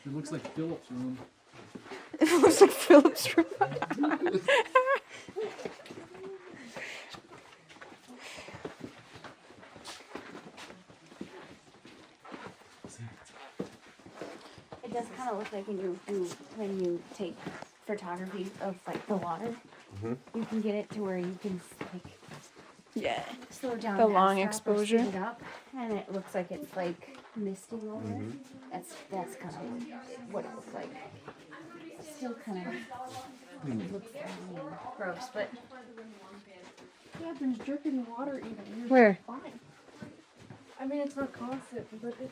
Speaker 7: It looks like Philip's room.
Speaker 1: It looks like Philip's room.
Speaker 10: It does kind of look like when you take photography of like the water. You can get it to where you can like
Speaker 1: Yeah.
Speaker 10: slow down
Speaker 1: The
Speaker 10: past
Speaker 1: long
Speaker 10: that or
Speaker 1: exposure.
Speaker 10: speed it up, and it looks like it's like misting over. That's kind of what it looks like. Still kind of looks gross, but
Speaker 5: Yeah, there's dripping water even. You're
Speaker 1: Where?
Speaker 5: fine. I mean, it's not constant, but it.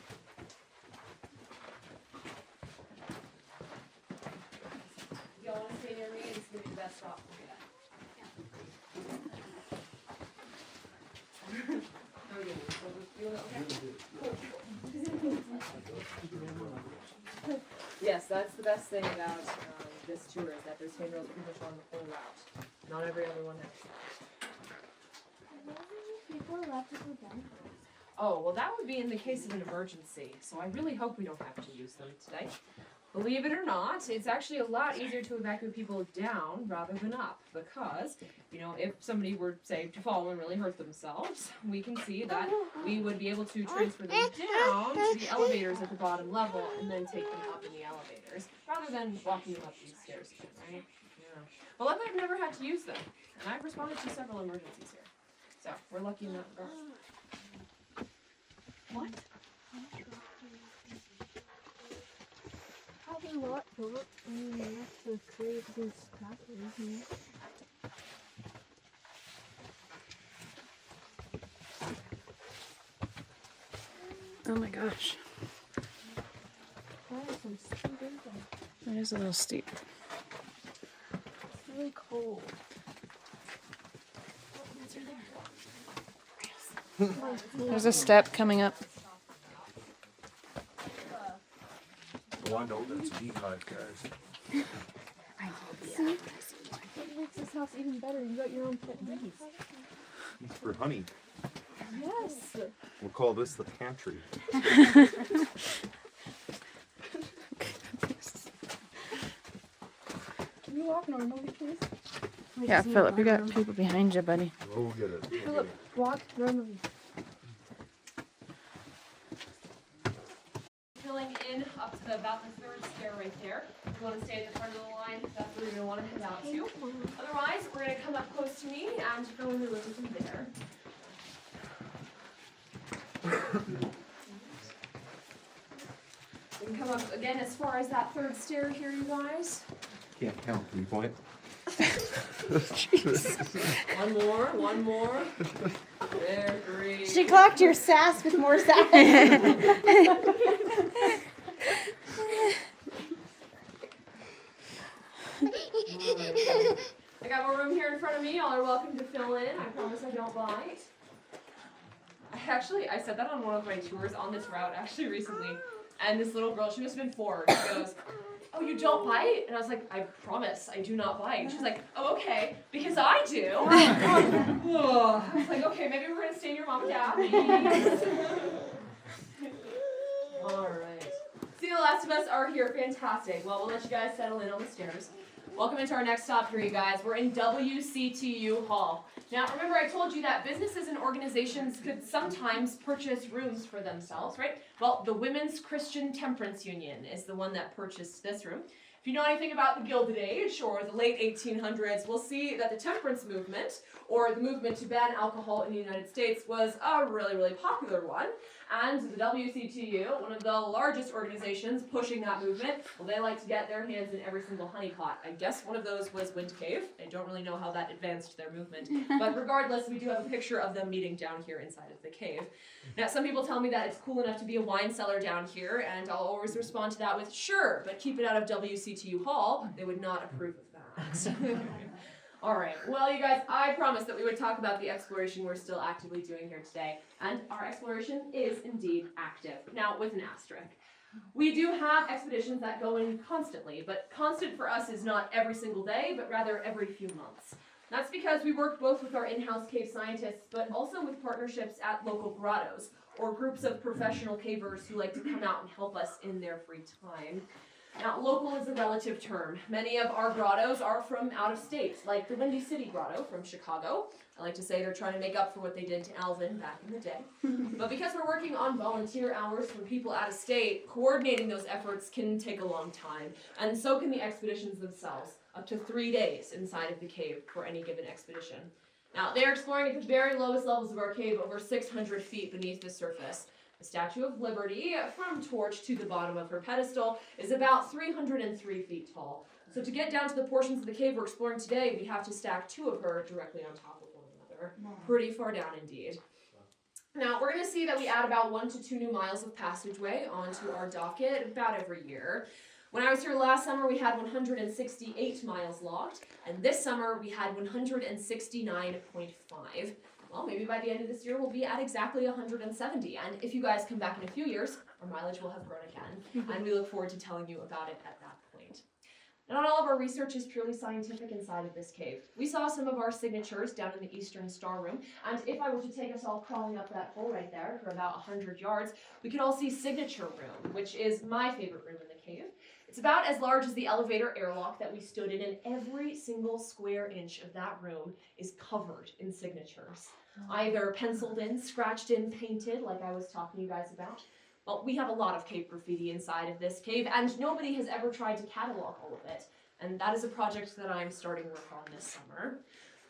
Speaker 9: If y'all want to stay near me, it's going to be the best spot for you. Yes, that's the best thing about this tour is that there's handrails pretty much on the whole route. Not every other one has.
Speaker 2: People are allowed to go down.
Speaker 9: Oh, well, that would be in the case of an emergency, so I really hope we don't have to use them today. Believe it or not, it's actually a lot easier to evacuate people down rather than up, because, you know, if somebody were, say, to fall and really hurt themselves, we can see that we would be able to transfer them down to the elevators at the bottom level and then take them up in the elevators, rather than walking them up these stairs again, right? Yeah. Well, luckily I've never had to use them, and I've responded to several emergencies here. So, we're lucky in that regard.
Speaker 5: What?
Speaker 2: Probably not, Philip. I mean, you have to create these pathways.
Speaker 1: Oh my gosh.
Speaker 2: That is some steep income.
Speaker 1: That is a little steep.
Speaker 2: It's really cold.
Speaker 1: There's a step coming up.
Speaker 4: Oh, I know that's a beehive, guys.
Speaker 2: See? It makes this house even better. You got your own pet bees.
Speaker 4: It's for honey.
Speaker 2: Yes.
Speaker 4: We'll call this the pantry.
Speaker 5: Can you walk normally, please?
Speaker 1: Yeah, Philip, you got people behind you, buddy.
Speaker 4: Oh, we'll get it. We'll
Speaker 2: Philip, walk normally.
Speaker 9: Filling in up to about the third stair right there. If you want to stay at the front of the line, that's where you're going to want to head out to. Otherwise, we're going to come up close to me and go in the room from there. We can come up again as far as that third stair here, you guys.
Speaker 4: Can't count. Can you point?
Speaker 9: One more. There, great.
Speaker 10: She clocked your sass with more sass.
Speaker 9: I got more room here in front of me. Y'all are welcome to fill in. I promise I don't bite. Alright, so we're gonna come up again as far as that third stair right there. If you want to stay at the front of the line, that's where you're gonna want to head out to. Otherwise, we're gonna come up close to me and go in the room from there. I said that on one of my tours on this route actually recently, and this little girl, she must have been 4, she goes, "Oh, you don't bite?" And I was like, "I promise, I do not bite." And she's like, "Oh, okay, because I do." Oh, I was like, "Okay, maybe we're gonna stay near mom and dad." All right. See, the last of us are here. Fantastic. Well, we'll let you guys settle in on the stairs. Welcome into our next stop here, you guys. We're in WCTU Hall. Now, remember I told you that businesses and organizations could sometimes purchase rooms for themselves, right? Well, the Women's Christian Temperance Union is the one that purchased this room. If you know anything about the Gilded Age or the late 1800s, we'll see that the temperance movement, or the movement to ban alcohol in the United States, was a really, really popular one. And the WCTU, one of the largest organizations pushing that movement, well, they like to get their hands in every single honeypot. I guess one of those was Wind Cave. I don't really know how that advanced their movement. But regardless, we do have a picture of them meeting down here inside of the cave. Now, some people tell me that it's cool enough to be a wine cellar down here, and I'll always respond to that with, sure, but keep it out of WCTU Hall. They would not approve of that. All right, well, you guys, I promised that we would talk about the exploration we're still actively doing here today, and our exploration is indeed active. Now, with an asterisk. We do have expeditions that go in constantly, but constant for us is not every single day, but rather every few months. That's because we work both with our in-house cave scientists, but also with partnerships at local grottos, or groups of professional cavers who like to come out and help us in their free time. Now, local is a relative term. Many of our grottos are from out of state, like the Windy City Grotto from Chicago. I like to say they're trying to make up for what they did to Alvin back in the day. But because we're working on volunteer hours from people out of state, coordinating those efforts can take a long time. And so can the expeditions themselves, up to 3 days inside of the cave for any given expedition. Now, they're exploring at the very lowest levels of our cave, over 600 feet beneath the surface. The Statue of Liberty, from torch to the bottom of her pedestal, is about 303 feet tall. So to get down to the portions of the cave we're exploring today, we have to stack 2 of her directly on top of one another. Pretty far down indeed. Now, we're going to see that we add about 1 to 2 new miles of passageway onto our docket about every year. When I was here last summer, we had 168 miles logged, and this summer we had 169.5. Well, maybe by the end of this year, we'll be at exactly 170. And if you guys come back in a few years, our mileage will have grown again. And we look forward to telling you about it at that point. Not all of our research is purely scientific inside of this cave. We saw some of our signatures down in the Eastern Star Room. And if I were to take us all crawling up that hole right there for about 100 yards, we could all see Signature Room, which is my favorite room in the cave. It's about as large as the elevator airlock that we stood in, and every single square inch of that room is covered in signatures. Either penciled in, scratched in, painted, like I was talking to you guys about. Well, we have a lot of cave graffiti inside of this cave, and nobody has ever tried to catalog all of it. And that is a project that I'm starting work on this summer.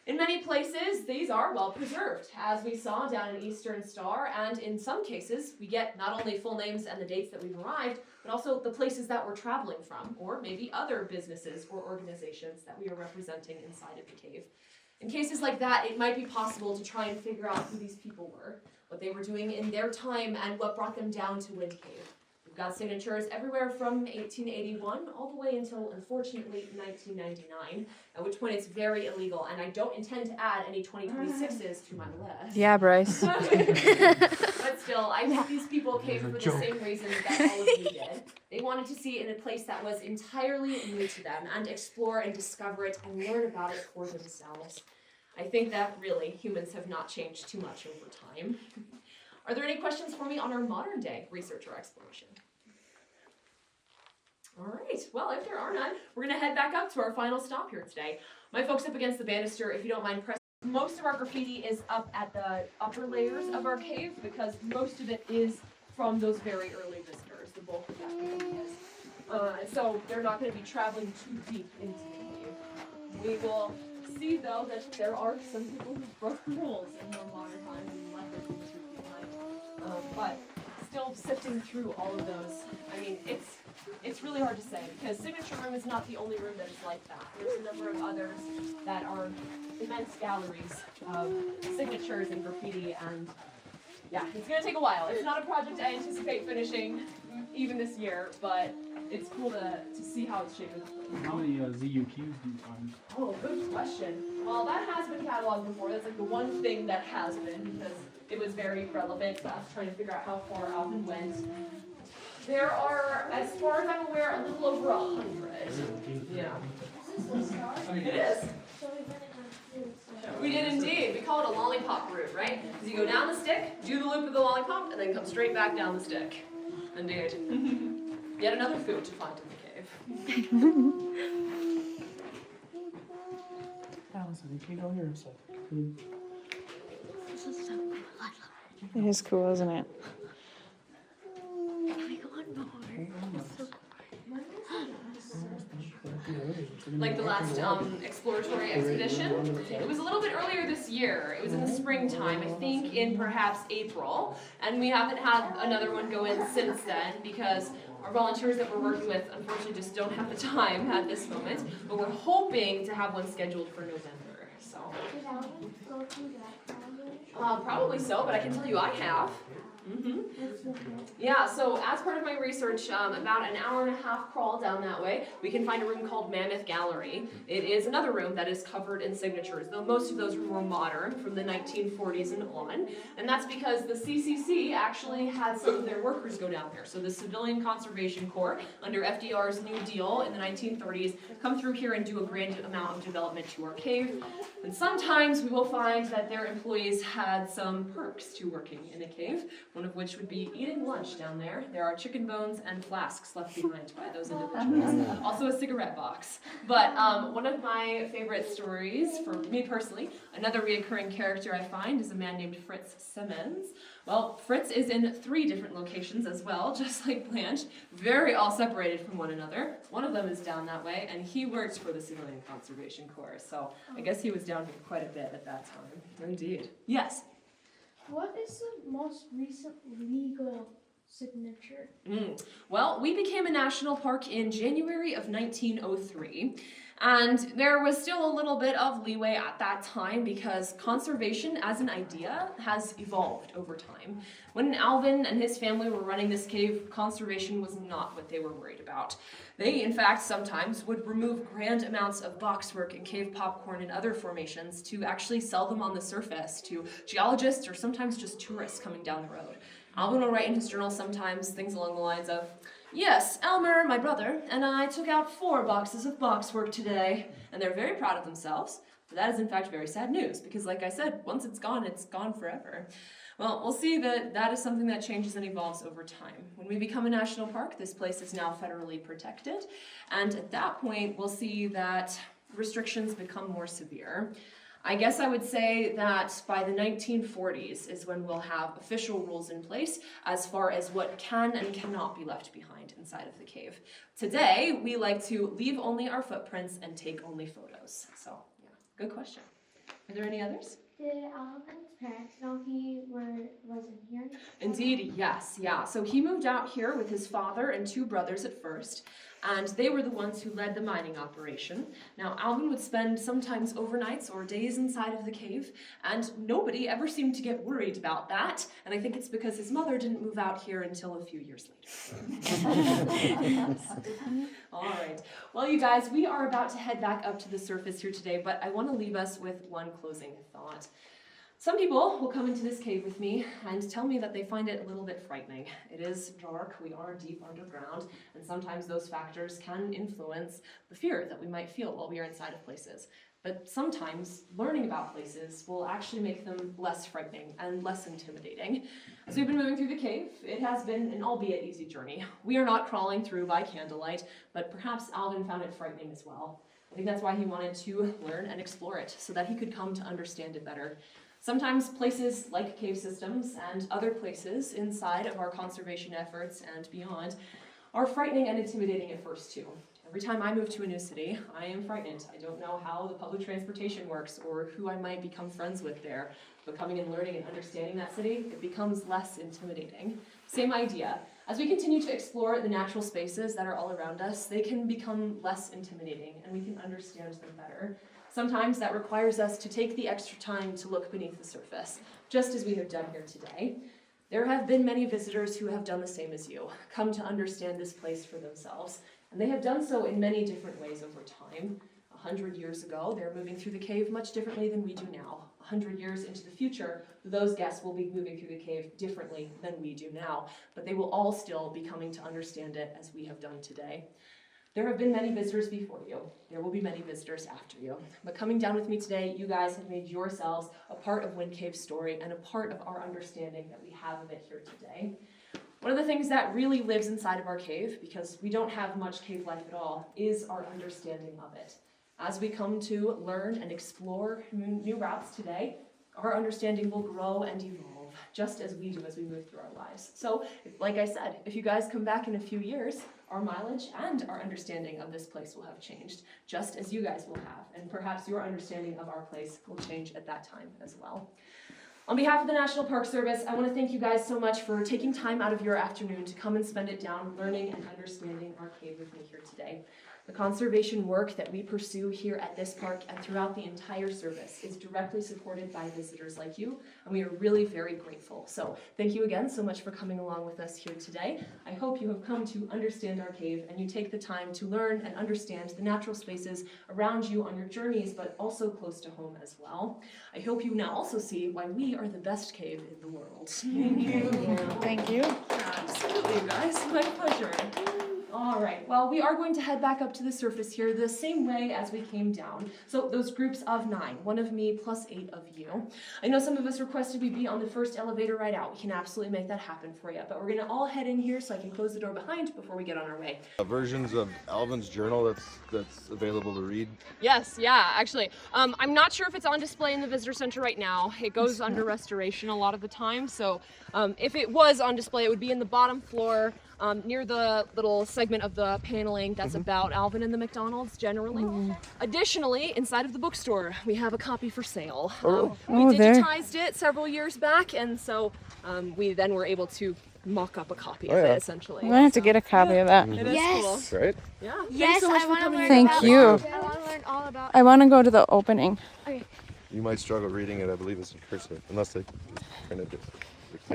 Speaker 9: In many places, these are well preserved, as we saw down in Eastern Star, and in some cases, we get not only full names and the dates that we've arrived, but also the places that we're traveling from, or maybe other businesses or organizations that we are representing inside of the cave. In cases like that, it might be possible to try and figure out who these people were, what they were doing in their time, and what brought them down to Wind Cave. We've got signatures everywhere from 1881 all the way until, unfortunately, 1999, at which point it's very illegal, and I don't intend to add any 2026s to my list.
Speaker 1: Yeah, Bryce.
Speaker 9: But still, I think these people came for the same reason that all of you did. They wanted to see it in a place that was entirely new to them, and explore and discover it and learn about it for themselves. I think that really humans have not changed too much over time. Are there any questions for me on our modern day research or exploration? All right, well, if there are none, we're going to head back up to our final stop here today. My folks up against the banister, if you don't mind pressing. Most of our graffiti is up at the upper layers of our cave because most of it is from those very early visitors, the bulk of that graffiti is. So they're not going to be traveling too deep into the cave. We will see, though, that there are some people who broke rules in more modern times and left their things behind. But still sifting through all of those, I mean, it's really hard to say because Signature Room is not the only room that is like that. There's a number of others that are immense galleries of signatures and graffiti and Yeah, it's gonna take a while. It's not a project I anticipate finishing even this year, but it's cool to see how it's shaping up.
Speaker 7: How many ZUQs do you find?
Speaker 9: Oh, good question. Well, that has been cataloged before. That's like the one thing that has been, because it was very relevant to us trying to figure out how far Alvin went. There are, as far as I'm aware, a little over 100. Yeah. It is. We did indeed. We call it a lollipop route, right? Because you go down the stick, do the loop of the lollipop, and then come straight back down the stick. Indeed. Yet another food to find in the cave.
Speaker 3: Allison, you can go here a second.
Speaker 8: This is so cool. I love it.
Speaker 1: It is cool, isn't it?
Speaker 8: Can we go on board? It's so cool.
Speaker 9: Like the last exploratory expedition. It was a little bit earlier this year. It was in the springtime, I think in perhaps April. And we haven't had another one go in since then because our volunteers that we're working with unfortunately just don't have the time at this moment. But we're hoping to have one scheduled for November. So probably so, but I can tell you I have. Yeah, so as part of my research, about an hour and a half crawl down that way, we can find a room called Mammoth Gallery. It is another room that is covered in signatures, though most of those were more modern, from the 1940s and on. And that's because the CCC actually had some of their workers go down there. So the Civilian Conservation Corps, under FDR's New Deal in the 1930s, come through here and do a grand amount of development to our cave. And sometimes we will find that their employees had some perks to working in a cave, one of which would be eating lunch down there. There are chicken bones and flasks left behind by those individuals. Also a cigarette box. But one of my favorite stories, for me personally, another reoccurring character I find is a man named Fritz Simmons. Well, Fritz is in 3 different locations as well, just like Blanche, very all separated from one another. One of them is down that way, and he works for the Civilian Conservation Corps, so I guess he was down here quite a bit at that time. Indeed. Yes?
Speaker 2: What is the most recent legal signature?
Speaker 9: Well, we became a national park in January of 1903. And there was still a little bit of leeway at that time because conservation as an idea has evolved over time. When Alvin and his family were running this cave, conservation was not what they were worried about. They, in fact, sometimes would remove grand amounts of boxwork and cave popcorn and other formations to actually sell them on the surface to geologists or sometimes just tourists coming down the road. Alvin will write in his journal sometimes things along the lines of, "Yes, Elmer, my brother, and I took out 4 boxes of boxwork today." And they're very proud of themselves. But that is in fact very sad news because, like I said, once it's gone forever. Well, we'll see that that is something that changes and evolves over time. When we become a national park, this place is now federally protected. And at that point, we'll see that restrictions become more severe. I guess I would say that by the 1940s is when we'll have official rules in place as far as what can and cannot be left behind inside of the cave. Today, we like to leave only our footprints and take only photos. So, yeah, good question. Are there any others?
Speaker 2: Did Alvin's parents know he wasn't here?
Speaker 9: Indeed, yes, yeah. So he moved out here with his father and 2 brothers at first, and they were the ones who led the mining operation. Now, Alvin would spend sometimes overnights or days inside of the cave, and nobody ever seemed to get worried about that, and I think it's because his mother didn't move out here until a few years later. All right. Well, you guys, we are about to head back up to the surface here today, but I want to leave us with one closing thought. Some people will come into this cave with me and tell me that they find it a little bit frightening. It is dark, we are deep underground, and sometimes those factors can influence the fear that we might feel while we are inside of places. But sometimes learning about places will actually make them less frightening and less intimidating. As we've been moving through the cave, it has been an albeit easy journey. We are not crawling through by candlelight, but perhaps Alvin found it frightening as well. I think that's why he wanted to learn and explore it, so that he could come to understand it better. Sometimes places like cave systems and other places inside of our conservation efforts and beyond are frightening and intimidating at first too. Every time I move to a new city, I am frightened. I don't know how the public transportation works or who I might become friends with there. But coming and learning and understanding that city, it becomes less intimidating. Same idea. As we continue to explore the natural spaces that are all around us, they can become less intimidating and we can understand them better. Sometimes that requires us to take the extra time to look beneath the surface, just as we have done here today. There have been many visitors who have done the same as you, come to understand this place for themselves, and they have done so in many different ways over time. 100 years ago, they're moving through the cave much differently than we do now. 100 years into the future, those guests will be moving through the cave differently than we do now, but they will all still be coming to understand it as we have done today. There have been many visitors before you. There will be many visitors after you. But coming down with me today, you guys have made yourselves a part of Wind Cave's story and a part of our understanding that we have of it here today. One of the things that really lives inside of our cave, because we don't have much cave life at all, is our understanding of it. As we come to learn and explore new routes today, our understanding will grow and evolve, just as we do as we move through our lives. So, like I said, if you guys come back in a few years, our mileage and our understanding of this place will have changed, just as you guys will have, and perhaps your understanding of our place will change at that time as well. On behalf of the National Park Service, I want to thank you guys so much for taking time out of your afternoon to come and spend it down learning and understanding our cave with me here today. The conservation work that we pursue here at this park and throughout the entire service is directly supported by visitors like you, and we are really very grateful. So thank you again so much for coming along with us here today. I hope you have come to understand our cave and you take the time to learn and understand the natural spaces around you on your journeys, but also close to home as well. I hope you now also see why we are the best cave in the world. Thank you.
Speaker 1: Thank you.
Speaker 9: Absolutely, you guys. My pleasure. All right, well, we are going to head back up to the surface here the same way as we came down. So those groups of 9, 1 of me plus 8 of you. I know some of us requested we be on the first elevator ride out. We can absolutely make that happen for you, but we're gonna all head in here so I can close the door behind before we get on our way.
Speaker 11: Versions of Alvin's journal that's available to read.
Speaker 9: Yes, yeah, actually. I'm not sure if it's on display in the visitor center right now. It goes under restoration a lot of the time, so if it was on display, it would be in the bottom floor, near the little segment of the paneling that's about Alvin and the McDonald's generally. Additionally, inside of the bookstore, we have a copy for sale. We digitized it several years back, and so we then were able to mock up a copy of it, essentially.
Speaker 1: I'm gonna have to get a copy of that.
Speaker 9: It is cool.
Speaker 11: Right?
Speaker 9: Yeah.
Speaker 8: Yes,
Speaker 9: Thanks so much
Speaker 8: I
Speaker 9: for
Speaker 8: want to
Speaker 9: coming.
Speaker 8: learn
Speaker 1: Thank
Speaker 8: about
Speaker 1: you.
Speaker 8: I want to learn all about
Speaker 1: I want to go to the opening.
Speaker 8: Okay.
Speaker 11: You might struggle reading it. I believe it's in cursive, unless they printed it.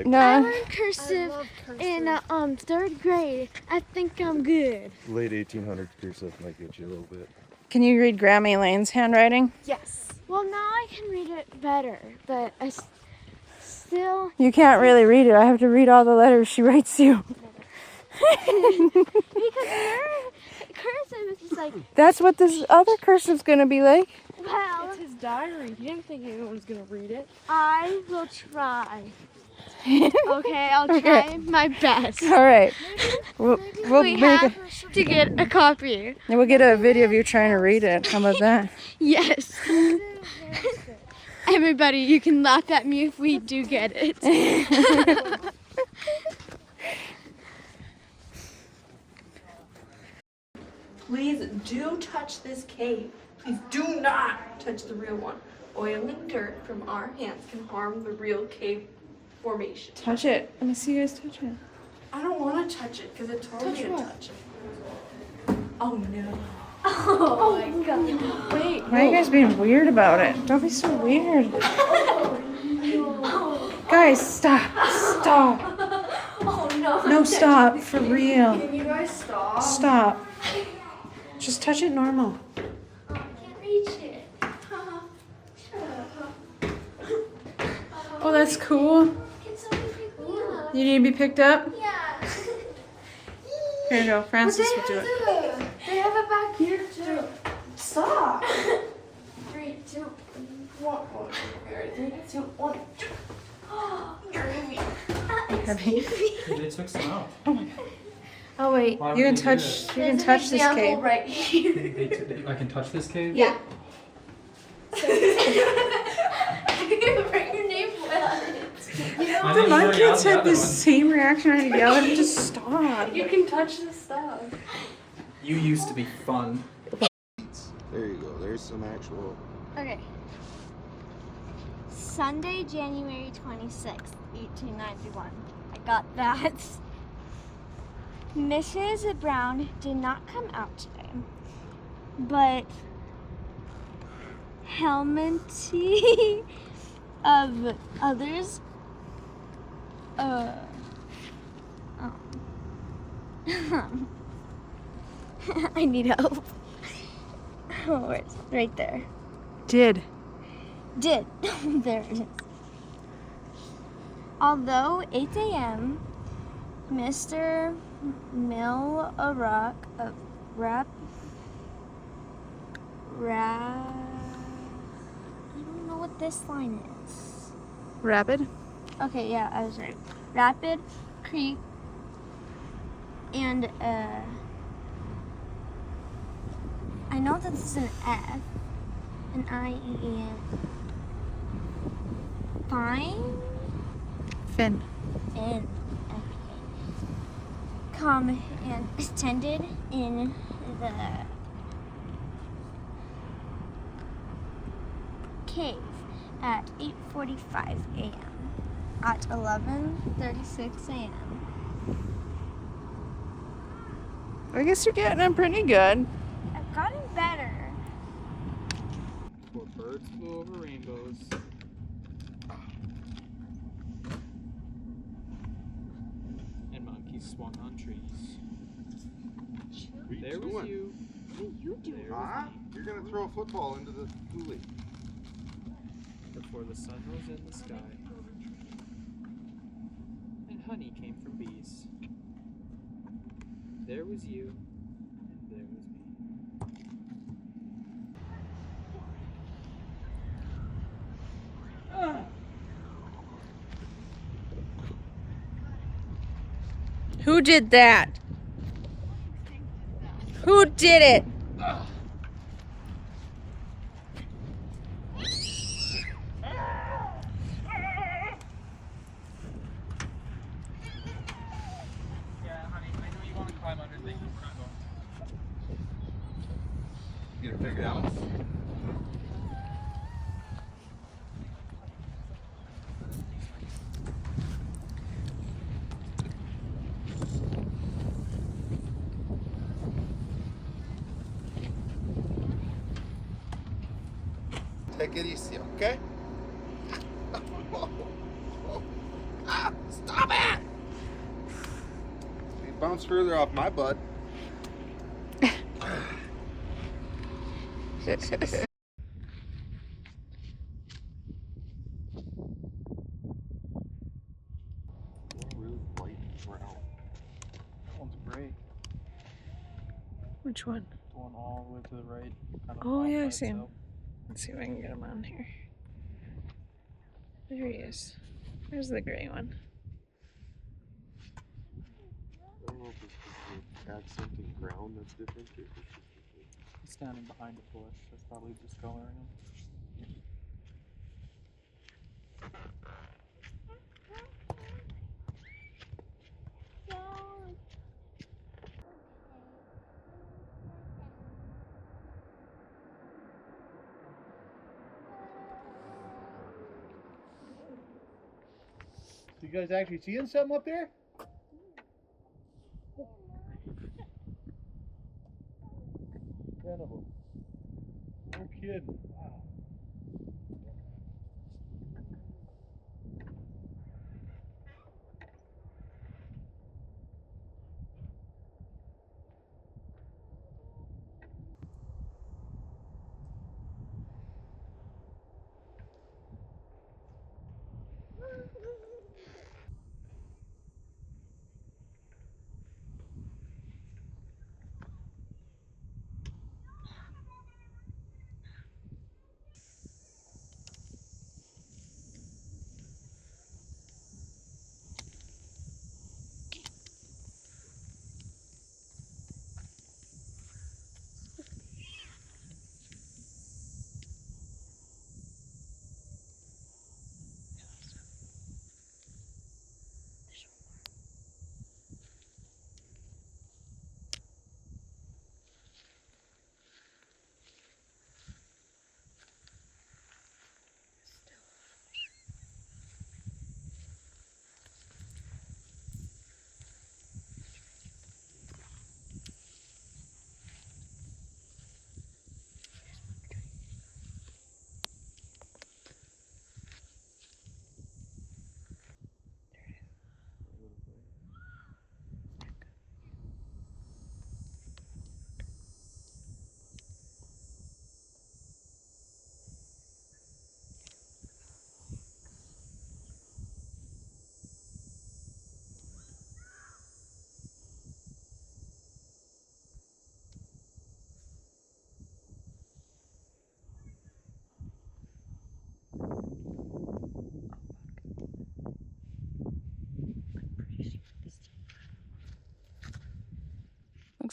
Speaker 1: No.
Speaker 8: I learned cursive in 3rd grade. I think I'm good.
Speaker 11: Late 1800s cursive might get you a little bit.
Speaker 1: Can you read Grammy Lane's handwriting?
Speaker 8: Yes. Well, now I can read it better, but I still...
Speaker 1: You can't really read it. I have to read all the letters she writes you.
Speaker 8: Because her cursive is just like...
Speaker 1: That's what this other cursive's gonna be like.
Speaker 8: Well,
Speaker 5: It's his diary. He didn't think anyone was gonna read it.
Speaker 8: I will try. Okay, I'll try my best.
Speaker 1: All right. We'll
Speaker 8: We
Speaker 1: make
Speaker 8: have to get a copy.
Speaker 1: we'll get a video of you trying to read it. How about that?
Speaker 8: Yes. Everybody, you can laugh at me if we do get it.
Speaker 5: Please do touch this cave. Please do not touch the real one. Oil and dirt from our hands can harm the real cave formation.
Speaker 1: Touch it. Let me see you guys touch it.
Speaker 5: I don't want to touch it because it told me to touch it. Oh no.
Speaker 8: Oh my god.
Speaker 5: Wait.
Speaker 1: Why are you guys being weird about it? Don't be so weird. Guys, stop. Stop.
Speaker 5: Oh no.
Speaker 1: No, stop. For real.
Speaker 5: Can you guys stop?
Speaker 1: Stop. Just touch it normal.
Speaker 8: I can't reach it.
Speaker 1: Oh, that's cool.
Speaker 8: Can somebody pick me up?
Speaker 1: You need to be picked up?
Speaker 8: Yeah.
Speaker 1: Here you go. Francis will do it.
Speaker 5: They have it back here too. Stop.
Speaker 8: 3, 2,
Speaker 5: 1. 3, 2, 1.
Speaker 1: Heavy.
Speaker 7: They took some out.
Speaker 8: Oh wait.
Speaker 7: Why
Speaker 1: You
Speaker 7: would
Speaker 1: can
Speaker 7: they do
Speaker 1: touch.
Speaker 7: that?
Speaker 1: You can touch this
Speaker 8: Example
Speaker 1: cave.
Speaker 8: right here.
Speaker 7: I can touch this cave?
Speaker 8: Yeah. Bring your name well. You know,
Speaker 7: I
Speaker 1: The
Speaker 7: think
Speaker 1: my
Speaker 7: you already
Speaker 1: kids
Speaker 7: got the
Speaker 1: had
Speaker 7: other
Speaker 1: the
Speaker 7: one.
Speaker 1: same reaction. I had to yell at him to stop.
Speaker 5: You can touch the stuff.
Speaker 7: You used to be fun.
Speaker 11: There you go. There's some actual.
Speaker 8: okay. Sunday, January 26th, 1891. I got that. Mrs. Brown did not come out today, but Helminty of others I need help. Oh, it's right there.
Speaker 1: Did.
Speaker 8: There it is. Although 8 a.m., Mr. Milrock I don't know what this line is.
Speaker 1: Rapid?
Speaker 8: Okay, yeah, I was right. Rapid Creek and I know that this is an F, an I-E-N. Fine?
Speaker 1: Finn.
Speaker 8: And okay. Come and attended in the cave at 8:45 a.m. at 11:36 a.m.
Speaker 1: I guess you're getting them pretty good.
Speaker 8: I've gotten better.
Speaker 7: Where birds flew over rainbows. And monkeys swung on trees. There was you.
Speaker 11: What are you doing? You're gonna throw a football into the coulee.
Speaker 7: Before the sun rose in the sky. And honey came from bees. There was you. And there was me.
Speaker 1: Who did that? Who did it?
Speaker 7: Yeah, honey, I know you want to climb under things, but we're not going to.
Speaker 11: Get it figured out. Take it easy, okay? Stop it! You bounce further off my butt. Really white and brown.
Speaker 7: That one's great.
Speaker 1: Which one?
Speaker 7: The one all the way to the right. Kind of
Speaker 1: Oh,
Speaker 7: off
Speaker 1: yeah,
Speaker 7: by
Speaker 1: I see him.
Speaker 7: itself.
Speaker 1: Let's see if I can get him on here. There he is. There's the gray one.
Speaker 11: I don't know if it's the accent and ground that's different. Or if it's just different.
Speaker 7: He's standing behind a bush. That's probably discoloring him.
Speaker 12: You guys actually seeing something up there? Incredible. No kidding. Wow.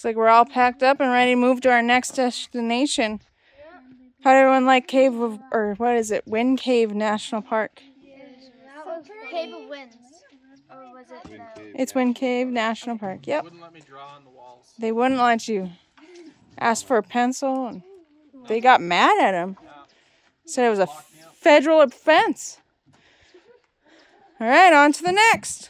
Speaker 1: Looks like we're all packed up and ready to move to our next destination. How did everyone like Cave of, or what is it, Wind Cave National Park?
Speaker 2: That was Cave of Winds. Or was it
Speaker 1: It's Wind Cave National Park. Yep.
Speaker 7: Wouldn't let me draw on the walls.
Speaker 1: They wouldn't let you. Ask for a pencil, and they got mad at him. Said it was a federal offense. All right, on to the next.